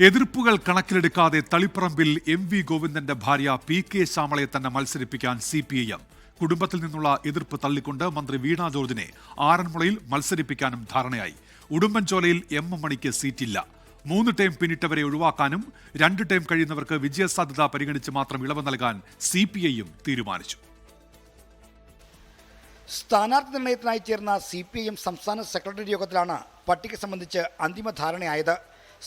എതിർപ്പുകൾ കണക്കിലെടുക്കാതെ തളിപ്പറമ്പിൽ MV ഗോവിന്ദന്റെ ഭാര്യ PK ശ്യാമളയെ തന്നെ മത്സരിപ്പിക്കാൻ CPIM. കുടുംബത്തിൽ നിന്നുള്ള എതിർപ്പ് തള്ളിക്കൊണ്ട് മന്ത്രി വീണ ജോർജിനെ ആറന്മുളയിൽ മത്സരിപ്പിക്കാനും ധാരണയായി. ഉടുമ്പൻചോലയിൽ M മണിക്ക് സീറ്റില്ല. 3 ടൈം പിന്നിട്ടവരെ ഒഴിവാക്കാനും 2 ടൈം കഴിയുന്നവർക്ക് വിജയസാധ്യത പരിഗണിച്ച് മാത്രം ഇളവ് നൽകാൻ CPIM തീരുമാനിച്ചു. സ്ഥാനാർത്ഥി നിർണയത്തിനായി ചേർന്ന CPIM സംസ്ഥാന സെക്രട്ടറി യോഗത്തിലാണ് പട്ടിക സംബന്ധിച്ച് അന്തിമ ധാരണയായത്.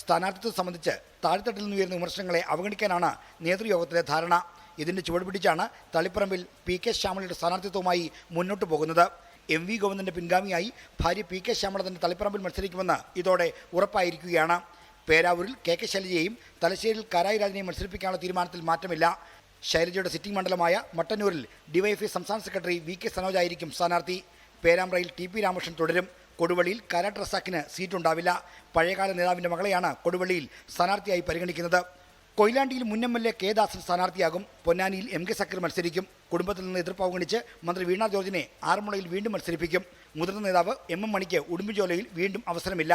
സ്ഥാനാർത്ഥിത്വം സംബന്ധിച്ച് താഴ്ത്തട്ടിൽ നിന്നുയർന്ന വിമർശനങ്ങളെ അവഗണിക്കാനാണ് നേതൃയോഗത്തിലെ ധാരണ. ഇതിന്റെ ചുവടുപിടിച്ചാണ് തളിപ്പറമ്പിൽ PK ശ്യാമളയുടെ സ്ഥാനാർത്ഥിത്വവുമായി മുന്നോട്ട് പോകുന്നത്. MV ഗോവിന്ദന്റെ പിൻഗാമിയായി ഭാര്യ PK ശ്യാമള തന്നെ തളിപ്പറമ്പിൽ മത്സരിക്കുമെന്ന് ഇതോടെ ഉറപ്പായിരിക്കുകയാണ്. പേരാവൂരിൽ KK ശൈലജയെയും തലശ്ശേരിയിൽ കാരായി രാജനെയും മത്സരിപ്പിക്കാനുള്ള തീരുമാനത്തിൽ മാറ്റമില്ല. ശൈലജയുടെ സിറ്റിംഗ് മണ്ഡലമായ മട്ടന്നൂരിൽ DYFI സംസ്ഥാന സെക്രട്ടറി VK സനോജായിരിക്കും സ്ഥാനാർത്ഥി. പേരാമ്പ്രയിൽ TP രാമകൃഷ്ണൻ തുടരും. കൊടുവള്ളിയിൽ കാരാട്ട് റസാക്കിന് സീറ്റുണ്ടാവില്ല. പഴയകാല നേതാവിന്റെ മകളെയാണ് കൊടുവള്ളിയിൽ സ്ഥാനാർത്ഥിയായി പരിഗണിക്കുന്നത്. കൊയിലാണ്ടിയിൽ മുൻ MLA K ദാസൻ സ്ഥാനാർത്ഥിയാകും. പൊന്നാനിയിൽ MK സക്കീർ മത്സരിക്കും. കുടുംബത്തിൽ നിന്ന് എതിർപ്പ് അവഗണിച്ച് മന്ത്രി വീണ ജോർജിനെ ആറന്മുളയിൽ വീണ്ടും മത്സരിപ്പിക്കും. മുതിർന്ന നേതാവ് MM മണിക്ക് ഉടുമ്പൻചോലയിൽ വീണ്ടും അവസരമില്ല.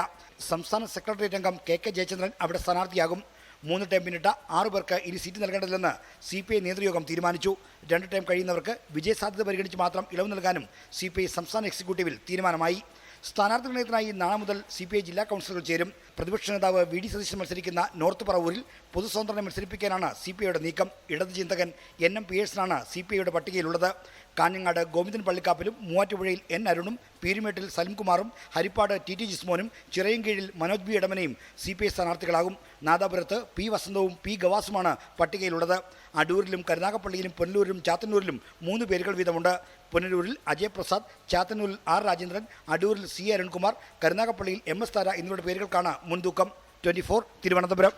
സംസ്ഥാന സെക്രട്ടേറിയറ്റ് അംഗം KK ജയചന്ദ്രൻ അവിടെ സ്ഥാനാർത്ഥിയാകും. 3 ടൈം പിന്നിട്ട 6 പേർക്ക് ഇനി സീറ്റ് നൽകേണ്ടതില്ലെന്ന് CPI നേതൃയോഗം തീരുമാനിച്ചു. 2 ടൈം കഴിയുന്നവർക്ക് വിജയസാധ്യത പരിഗണിച്ച് മാത്രം ഇളവ് നൽകാനും CPI സംസ്ഥാന എക്സിക്യൂട്ടീവിൽ തീരുമാനമായി. സ്ഥാനാർത്ഥി നിർണയത്തിനായി നാളെ മുതൽ CPI ജില്ലാ കൗൺസിലുകൾ ചേരും. പ്രതിപക്ഷ നേതാവ് VD സതീശൻ മത്സരിക്കുന്ന നോർത്ത് പറവൂരിൽ പൊതുസ്വതന്ത്രനെ മത്സരിപ്പിക്കാനാണ് CPIയുടെ നീക്കം. ഇടത് ചിന്തകൻ NM പിയേഴ്സനാണ് CPIയുടെ പട്ടികയിലുള്ളത്. കാഞ്ഞങ്ങാട് ഗോവിന്ദൻ പള്ളിക്കാപ്പിലും മൂവാറ്റുപുഴയിൽ N അരുണും പീരുമേട്ടിൽ സലിംകുമാറും Harippad TT ജിസ്മോനും ചിറയൻകീഴിൽ Manoj B ഇടമനയും CPI സ്ഥാനാർത്ഥികളാകും. നാദാപുരത്ത് P വസന്തവും P ഗവാസുമാണ് പട്ടികയിലുള്ളത്. അടൂരിലും കരുനാഗപ്പള്ളിയിലും പുനലൂരിലും ചാത്തന്നൂരിലും 3 പേരുകൾ വീതമുണ്ട്. പുനലൂരിൽ അജയ് പ്രസാദ്, ചാത്തന്നൂരിൽ R രാജേന്ദ്രൻ, അടൂരിൽ C അരുൺകുമാർ, കരുനാഗപ്പള്ളിയിൽ MS താര എന്നിവരുടെ പേരുകൾക്കാണ് മുൻതൂക്കം. 24 തിരുവനന്തപുരം.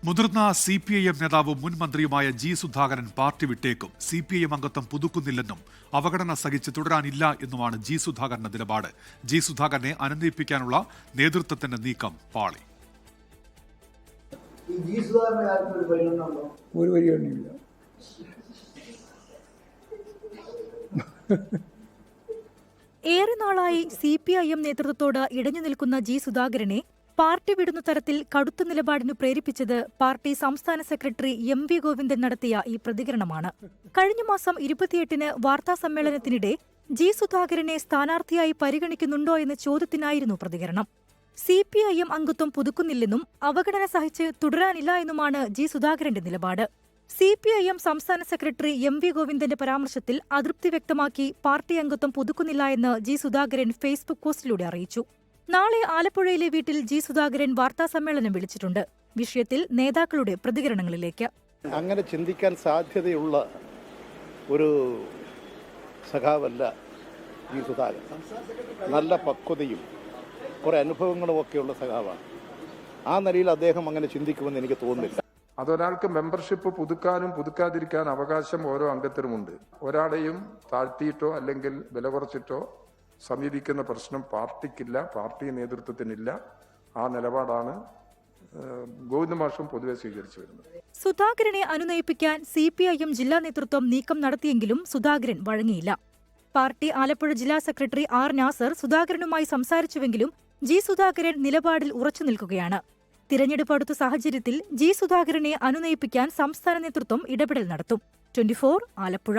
മുതിർന്ന CPIM നേതാവും മുൻ മന്ത്രിയുമായ G സുധാകരൻ പാർട്ടി വിട്ടേക്കും. CPIM അംഗത്വം പുതുക്കുന്നില്ലെന്നും അവഗണന സഹിച്ച് തുടരാനില്ല എന്നുമാണ് G സുധാകരന്റെ നിലപാട്. G സുധാകരനെ അനുനയിപ്പിക്കാനുള്ള നേതൃത്വത്തിന്റെ നീക്കം പാളി. ഒരു വഴിയൊന്നുമില്ല. ഏറെ നാളായി CPIM നേതൃത്വത്തോട് ഇടഞ്ഞു നിൽക്കുന്ന G സുധാകരനെ പാർട്ടി വിടുന്ന തരത്തിൽ കടുത്ത നിലപാടിന് പ്രേരിപ്പിച്ചത് പാർട്ടി സംസ്ഥാന സെക്രട്ടറി MV ഗോവിന്ദൻ നടത്തിയ ഈ പ്രതികരണമാണ്. കഴിഞ്ഞ മാസം 28-ന് വാർത്താസമ്മേളനത്തിനിടെ G സുധാകരനെ സ്ഥാനാർത്ഥിയായി പരിഗണിക്കുന്നുണ്ടോ എന്ന ചോദ്യത്തിനായിരുന്നു പ്രതികരണം. CPIM അംഗത്വം പുതുക്കുന്നില്ലെന്നും അവഗണന സഹിച്ച് തുടരാനില്ല എന്നുമാണ് G സുധാകരന്റെ നിലപാട്. CPIM സംസ്ഥാന സെക്രട്ടറി MV ഗോവിന്ദന്റെ പരാമർശത്തിൽ അതൃപ്തി വ്യക്തമാക്കി പാർട്ടി അംഗത്വം പുതുക്കുന്നില്ല എന്ന് G സുധാകരൻ ഫേസ്ബുക്ക് പോസ്റ്റിലൂടെ അറിയിച്ചു. നാളെ ആലപ്പുഴയിലെ വീട്ടിൽ G സുധാകരൻ വാർത്താസമ്മേളനം വിളിച്ചിട്ടുണ്ട്. വിഷയത്തിൽ നേതാക്കളുടെ പ്രതികരണങ്ങളിലേക്ക്. അങ്ങനെ ചിന്തിക്കാൻ സാധ്യതയുള്ള ഒരു സഖാവല്ല G സുധാകരൻ. നല്ല പക്വതയും കുറെ അനുഭവങ്ങളും ഒക്കെയുള്ള സഖാവാണ്. ആ നിലയിൽ അദ്ദേഹം അങ്ങനെ ചിന്തിക്കുമെന്ന് എനിക്ക് തോന്നുന്നില്ല. അതൊരാൾക്ക് മെമ്പർഷിപ്പ് പുതുക്കാനും പുതുക്കാതിരിക്കാൻ അവകാശം ഓരോ അംഗത്തിനുമുണ്ട്. ഒരാളെയും താഴ്ത്തിയിട്ടോ അല്ലെങ്കിൽ വില കുറച്ചിട്ടോ സമീപിക്കുന്ന പ്രശ്നം പാർട്ടിക്കില്ല, പാർട്ടി നേതൃത്വത്തിനില്ല. ആ നിലപാടാണ് ഗോവിന്ദ മാഷും പൊതുവെ സ്വീകരിച്ചു വരുന്നത്. സുധാകരനെ അനുനയിപ്പിക്കാൻ CPIM ജില്ലാ നേതൃത്വം നീക്കം നടത്തിയെങ്കിലും സുധാകരൻ വഴങ്ങിയില്ല. പാർട്ടി ആലപ്പുഴ ജില്ലാ സെക്രട്ടറി R നാസർ സുധാകരനുമായി സംസാരിച്ചുവെങ്കിലും G സുധാകരൻ നിലപാടിൽ ഉറച്ചു നിൽക്കുകയാണ്. തിരഞ്ഞെടുപ്പ് അടുത്ത സാഹചര്യത്തിൽ G സുധാകരനെ അനുനയിപ്പിക്കാൻ സംസ്ഥാന നേതൃത്വം ഇടപെടൽ നടത്തും. 24 ആലപ്പുഴ.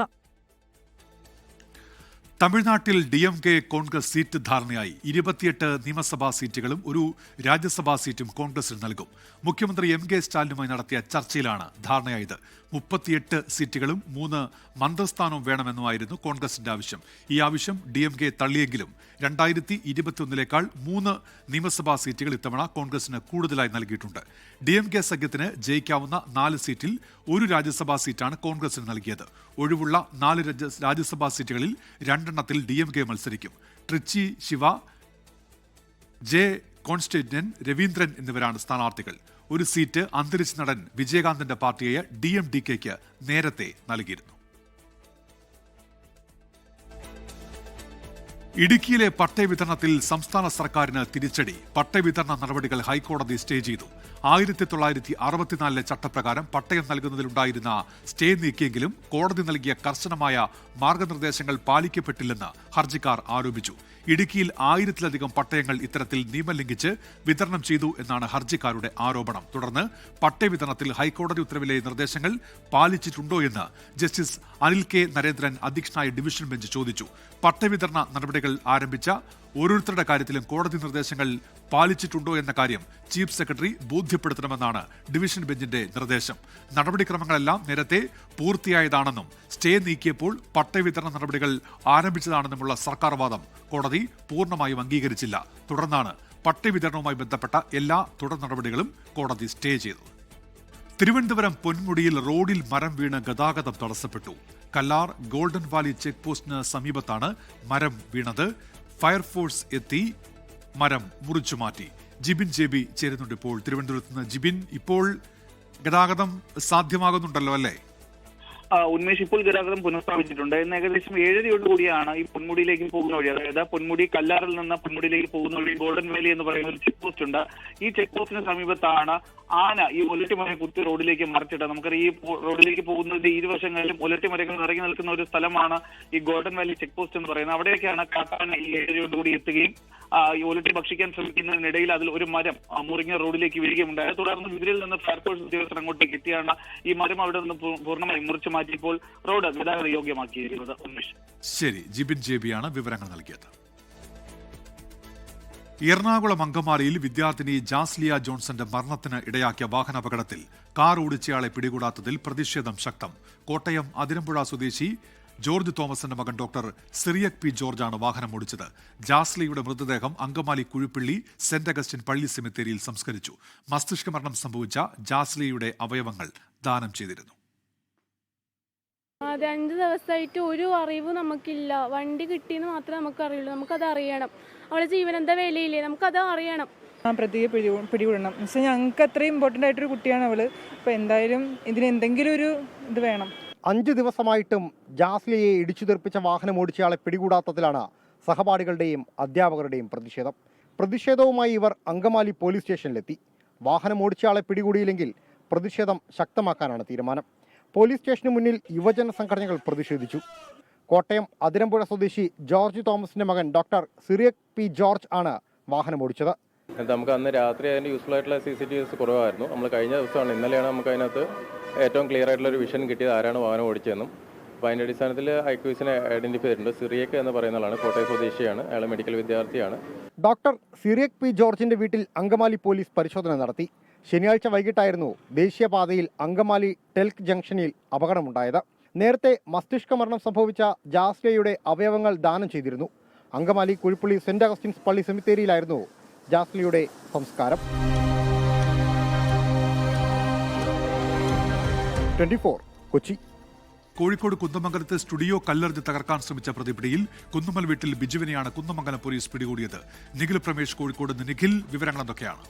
തമിഴ്നാട്ടിൽ DMK കോൺഗ്രസ് സീറ്റ് ധാരണയായി. 28 നിയമസഭാ സീറ്റുകളും ഒരു രാജ്യസഭാ സീറ്റും കോൺഗ്രസിന് നൽകും. മുഖ്യമന്ത്രി MK സ്റ്റാലിനുമായി നടത്തിയ ചർച്ചയിലാണ് ധാരണയായത്. 38 സീറ്റുകളും 3 മന്ത്രിസ്ഥാനവും വേണമെന്നുമായിരുന്നു കോൺഗ്രസിന്റെ ആവശ്യം. ഈ ആവശ്യം DMK തള്ളിയെങ്കിലും 2021 3 നിയമസഭാ സീറ്റുകൾ ഇത്തവണ കോൺഗ്രസിന് കൂടുതലായി നൽകിയിട്ടുണ്ട്. DMK സഖ്യത്തിന് ജയിക്കാവുന്ന 4 സീറ്റിൽ ഒരു രാജ്യസഭാ സീറ്റാണ് കോൺഗ്രസിന് നൽകിയത്. ഒഴിവുള്ള 4 രാജ്യസഭാ സീറ്റുകളിൽ 2 DMK മത്സരിക്കും. ട്രിച്ചി ശിവ, ജെ കോൺസ്റ്റന്റൈൻ, രവീന്ദ്രൻ എന്നിവരാണ് സ്ഥാനാർത്ഥികൾ. ഒരു സീറ്റ് അന്തരിച്ച നടൻ വിജയകാന്തിന്റെ പാർട്ടിയായ DMDKയ്ക്ക് നേരത്തെ നൽകിയിരുന്നു. ഇടുക്കിയിലെ പട്ടയ വിതരണത്തിൽ സംസ്ഥാന സർക്കാരിന് തിരിച്ചടി. പട്ടയ വിതരണ നടപടികൾ ഹൈക്കോടതി സ്റ്റേ ചെയ്തു. 1964 ചട്ടപ്രകാരം പട്ടയം നൽകുന്നതിലുണ്ടായിരുന്ന സ്റ്റേ നീക്കിയെങ്കിലും കോടതി നൽകിയ കർശനമായ മാർഗനിർദ്ദേശങ്ങൾ പാലിക്കപ്പെട്ടില്ലെന്ന് ഹർജിക്കാർ ആരോപിച്ചു. ഇടുക്കിയിൽ 1000-ലധികം പട്ടയങ്ങൾ ഇത്തരത്തിൽ നിയമം ലംഘിച്ച് വിതരണം ചെയ്തു എന്നാണ് ഹർജിക്കാരുടെ ആരോപണം. തുടർന്ന് പട്ടയ വിതരണത്തിൽ ഹൈക്കോടതി ഉത്തരവിലെ നിർദ്ദേശങ്ങൾ പാലിച്ചിട്ടുണ്ടോ എന്ന് ജസ്റ്റിസ് അനിൽ K. നരേന്ദ്രൻ അധ്യക്ഷനായ ഡിവിഷൻ ബെഞ്ച് ചോദിച്ചു. പട്ടയ വിതരണ നടപടികൾ ആരംഭിച്ച ഓരോരുത്തരുടെ കാര്യത്തിലും കോടതി നിർദ്ദേശങ്ങൾ പാലിച്ചിട്ടുണ്ടോ എന്ന കാര്യം ചീഫ് സെക്രട്ടറി ബോധ്യപ്പെടുത്തണമെന്നാണ് ഡിവിഷൻ ബെഞ്ചിന്റെ നിർദ്ദേശം. നടപടിക്രമങ്ങളെല്ലാം നേരത്തെ പൂർത്തിയായതാണെന്നും സ്റ്റേ നീക്കിയപ്പോൾ പട്ടയ വിതരണ നടപടികൾ ആരംഭിച്ചതാണെന്നുമുള്ള സർക്കാർ വാദം കോടതി പൂർണ്ണമായും അംഗീകരിച്ചില്ല. തുടർന്നാണ് പട്ടയ വിതരണവുമായി ബന്ധപ്പെട്ട എല്ലാ തുടർ നടപടികളും കോടതി സ്റ്റേ ചെയ്തത്. തിരുവനന്തപുരം പൊന്മുടിയിൽ റോഡിൽ മരം വീണ് ഗതാഗതം തടസ്സപ്പെട്ടു. കല്ലാർ ഗോൾഡൻ വാലി ചെക്ക് പോസ്റ്റിന് സമീപത്താണ് മരം വീണത്. ഫയർഫോഴ്സ് എത്തി മരം മുറിച്ചുമാറ്റി. ജിബിൻ JB ചേരുന്നുണ്ട് ഇപ്പോൾ തിരുവനന്തപുരത്ത് നിന്ന്. ജിബിൻ, ഇപ്പോൾ ഗതാഗതം സാധ്യമാകുന്നുണ്ടല്ലോ അല്ലേ? ഉന്മേഷ്, ഇപ്പോൾ ഗതാഗതം പുനഃസ്ഥാപിച്ചിട്ടുണ്ട്. ഇന്ന് ഏകദേശം 7:30 ഈ പൊന്മുടിയിലേക്ക് പോകുന്ന വഴി, അതായത് പൊന്മുടി കല്ലാറിൽ നിന്ന് പൊന്മുടിയിലേക്ക് പോകുന്ന വഴി ഗോൾഡൻ വാലി എന്ന് പറയുന്ന ഒരു ചെക്ക് പോസ്റ്റ് ഉണ്ട്. ഈ ചെക്ക് പോസ്റ്റിന് സമീപത്താണ് ആന ഈ ഒലറ്റിമരം കുത്തി റോഡിലേക്ക് മറിച്ചിട്ട്. നമുക്കറിയാം, ഈ റോഡിലേക്ക് പോകുന്നതിന്റെ ഇരുവശങ്ങളിലും ഒലറ്റിമരങ്ങൾ നിറങ്ങി നിൽക്കുന്ന ഒരു സ്ഥലമാണ് ഈ ഗോൾഡൻ വാലി ചെക്ക് പോസ്റ്റ് എന്ന് പറയുന്നത്. അവിടേക്കാണ് കാട്ടാന ഈ 7:30 എത്തുകയും ഈ ഒലറ്റി ഭക്ഷിക്കാൻ ശ്രമിക്കുന്നതിനിടയിൽ അതിൽ ഒരു മരം മുറിഞ്ഞ റോഡിലേക്ക് വീഴുകയുണ്ടായത്. തുടർന്ന് ഇതിൽ നിന്ന് ഫയർഫോഴ്സ് ഉദ്യോഗസ്ഥർ അങ്ങോട്ടേക്ക് എത്തിയാണ് ഈ മരം അവിടെ നിന്ന് പൂർണ്ണമായും മുറിച്ചു മാറ്റിയപ്പോൾ റോഡ് ഗതാഗത യോഗ്യമാക്കിയിരിക്കുന്നത്. ഉന്മേഷ്, ശരി. ജിബിൻ JB ആണ് വിവരങ്ങൾ നൽകിയത്. എറണാകുളം അങ്കമാലിയിൽ വിദ്യാർത്ഥിനി ജാസ്ലിയ ജോൺസന്റെ മരണത്തിന് ഇടയാക്കിയ വാഹനാപകടത്തിൽ കാർ ഓടിച്ചയാളെ പിടികൂടാത്തതിൽ പ്രതിഷേധം ശക്തം. കോട്ടയം അതിരമ്പുഴ സ്വദേശി ജോർജ് തോമസിന്റെ മകൻ ഡോക്ടർ സിറിയക് P. ജോർജാണ് വാഹനം ഓടിച്ചത്. ജാസ്ലിയുടെ മൃതദേഹം അങ്കമാലി കുഴിപ്പള്ളി സെന്റ് അഗസ്റ്റിൻ പള്ളി സെമിത്തേരിയിൽ സംസ്കരിച്ചു. മസ്തിഷ്ക മരണം സംഭവിച്ച ജാസ്ലിയുടെ അവയവങ്ങൾ ദാനം ചെയ്തിരുന്നു. അതെ, 5 ദിവസമായിട്ട് ഒരു അറിവ് നമുക്കില്ല. വണ്ടി കിട്ടിയെന്ന് മാത്രമേ നമുക്ക് അറിയുള്ളൂ. നമുക്കത് അറിയണം. അവളെ ജീവൻ എന്താ വിലയില്ലേ, നമുക്കത് അറിയണം. പ്രതിയെ പിടികൂടണം. പക്ഷേ ഞങ്ങൾക്ക് അത്രയും ഇമ്പോർട്ടൻ്റ് ആയിട്ടൊരു കുട്ടിയാണ് അവള്. അപ്പോൾ എന്തായാലും ഇതിന് എന്തെങ്കിലും ഒരു ഇത് വേണം. 5 ദിവസമായിട്ടും ജാസ്ലിയെ ഇടിച്ചു തെറിപ്പിച്ച വാഹനം ഓടിച്ചയാളെ പിടികൂടാത്തതിലാണ് സഹപാഠികളുടെയും അധ്യാപകരുടെയും പ്രതിഷേധം. പ്രതിഷേധവുമായി ഇവർ അങ്കമാലി പോലീസ് സ്റ്റേഷനിലെത്തി. വാഹനം ഓടിച്ചയാളെ പിടികൂടിയില്ലെങ്കിൽ പ്രതിഷേധം ശക്തമാക്കാനാണ് തീരുമാനം. പോലീസ് സ്റ്റേഷന് മുന്നിൽ യുവജന സംഘടനകൾ പ്രതിഷേധിച്ചു. കോട്ടയം അതിരമ്പുഴ സ്വദേശി ജോർജ് തോമസിന്റെ മകൻ ഡോക്ടർ സിറിയക് P. ജോർജ് ആണ് വാഹനം ഓടിച്ചത്. നമുക്ക് അന്ന് രാത്രി അതിൻ്റെ യൂസ്ഫുൾ ആയിട്ടുള്ള CCTVs കുറവായിരുന്നു. നമ്മൾ കഴിഞ്ഞ ദിവസമാണ്, ഇന്നലെയാണ് നമുക്ക് അതിനകത്ത് ഏറ്റവും ക്ലിയർ ആയിട്ടുള്ള ഒരു വിഷൻ കിട്ടിയത് ആരാണ് വാഹനം ഓടിച്ചതെന്നും. അപ്പോൾ അതിൻ്റെ അടിസ്ഥാനത്തിൽ ഐക്യൂസിനെ ഐഡന്റിഫൈ ചെയ്തിട്ടുണ്ട്. സിറിയക് എന്ന് പറയുന്ന ആളാണ്, കോട്ടയം സ്വദേശിയാണ്. അയാൾ മെഡിക്കൽ വിദ്യാർത്ഥിയാണ്. Doctor Cyriac P. ജോർജിന്റെ വീട്ടിൽ അങ്കമാലി പോലീസ് പരിശോധന നടത്തി. ശനിയാഴ്ച വൈകിട്ടായിരുന്നു ദേശീയപാതയിൽ അങ്കമാലി ടെൽക്ക് ജംഗ്ഷനിൽ അപകടമുണ്ടായത്. നേരത്തെ മസ്തിഷ്ക മരണം സംഭവിച്ച ജാസ്ലിയയുടെ അവയവങ്ങൾ ദാനം ചെയ്തിരുന്നു. അങ്കമാലി കുഴിപ്പള്ളി സെന്റ് അഗസ്റ്റിൻസ് പള്ളി സെമിത്തേരിയിലായിരുന്നു ജാസ്ലിയുടെ സംസ്കാരം. 24 കൊച്ചി. കോഴിക്കോട് കുന്നമംഗലത്ത് സ്റ്റുഡിയോ കല്ലെറിഞ്ഞ് തകർക്കാൻ ശ്രമിച്ച പ്രതിപിടിയിൽ കുന്നുമ്മൽ വീട്ടിൽ ബിജുവിനെയാണ് കുന്നമംഗലം പോലീസ് പിടികൂടിയത്. നിഖിൽ പ്രമേഷ് കോഴിക്കോട് നിന്ന്. നിഖിൽ, വിവരങ്ങൾ എന്തൊക്കെയാണ്?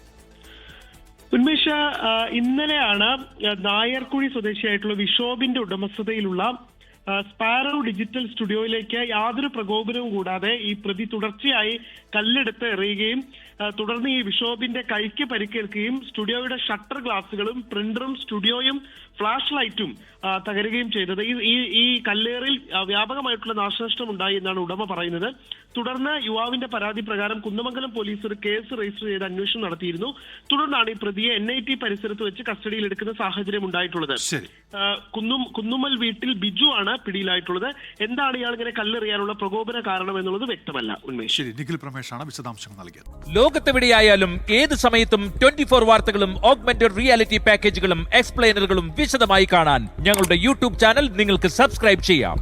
ഉന്മേഷ, ഇന്നലെയാണ് നായർക്കുഴി സ്വദേശിയായിട്ടുള്ള വിശോഭിന്റെ ഉടമസ്ഥതയിലുള്ള സ്പാരോ ഡിജിറ്റൽ സ്റ്റുഡിയോയിലേക്ക് യാതൊരു പ്രകോപനവും കൂടാതെ ഈ പ്രതി തുടർച്ചയായി കല്ലെടുത്ത് എറിയുകയും തുടർന്ന് ഈ വിശോഭിന്റെ കൈക്ക് പരിക്കേൽക്കുകയും സ്റ്റുഡിയോയുടെ ഷട്ടർ ഗ്ലാസുകളും പ്രിന്ററും സ്റ്റുഡിയോയും ഫ്ലാഷ് ലൈറ്റും തകരുകയും ചെയ്തത്. ഈ കല്ലേറിൽ വ്യാപകമായിട്ടുള്ള നാശനഷ്ടം ഉണ്ടായി എന്നാണ് ഉടമ പറയുന്നത്. തുടർന്ന് യുവാവിന്റെ പരാതി പ്രകാരം കുന്നമംഗലം പോലീസ് ഒരു കേസ് രജിസ്റ്റർ ചെയ്ത് അന്വേഷണം നടത്തിയിരുന്നു. തുടർന്നാണ് ഈ പ്രതിയെ NIT പരിസരത്ത് വെച്ച് കസ്റ്റഡിയിൽ എടുക്കുന്ന സാഹചര്യം ഉണ്ടായിട്ടുള്ളത്. കുന്നുമ്മൽ വീട്ടിൽ ബിജു ആണ് പിടിയിലായിട്ടുള്ളത്. എന്താണ് ഇയാൾ ഇങ്ങനെ കല്ലെറിയാനുള്ള പ്രകോപന കാരണം എന്നുള്ളത് വ്യക്തമല്ല. ഉന്മേഷ്. നിഖിൽ പ്രമേഷാണ് വിശദാംശങ്ങൾ നൽകിയത്. ലോകത്തെവിടെയായാലും ഏത് സമയത്തും 24 വാർത്തകളും ഓഗ്മെന്റഡ് റിയാലിറ്റി പാക്കേജുകളും എക്സ്പ്ലെയിനറുകളും വിശദമായി കാണാൻ ഞങ്ങളുടെ YouTube ചാനൽ നിങ്ങൾക്ക് സബ്സ്ക്രൈബ് ചെയ്യാം.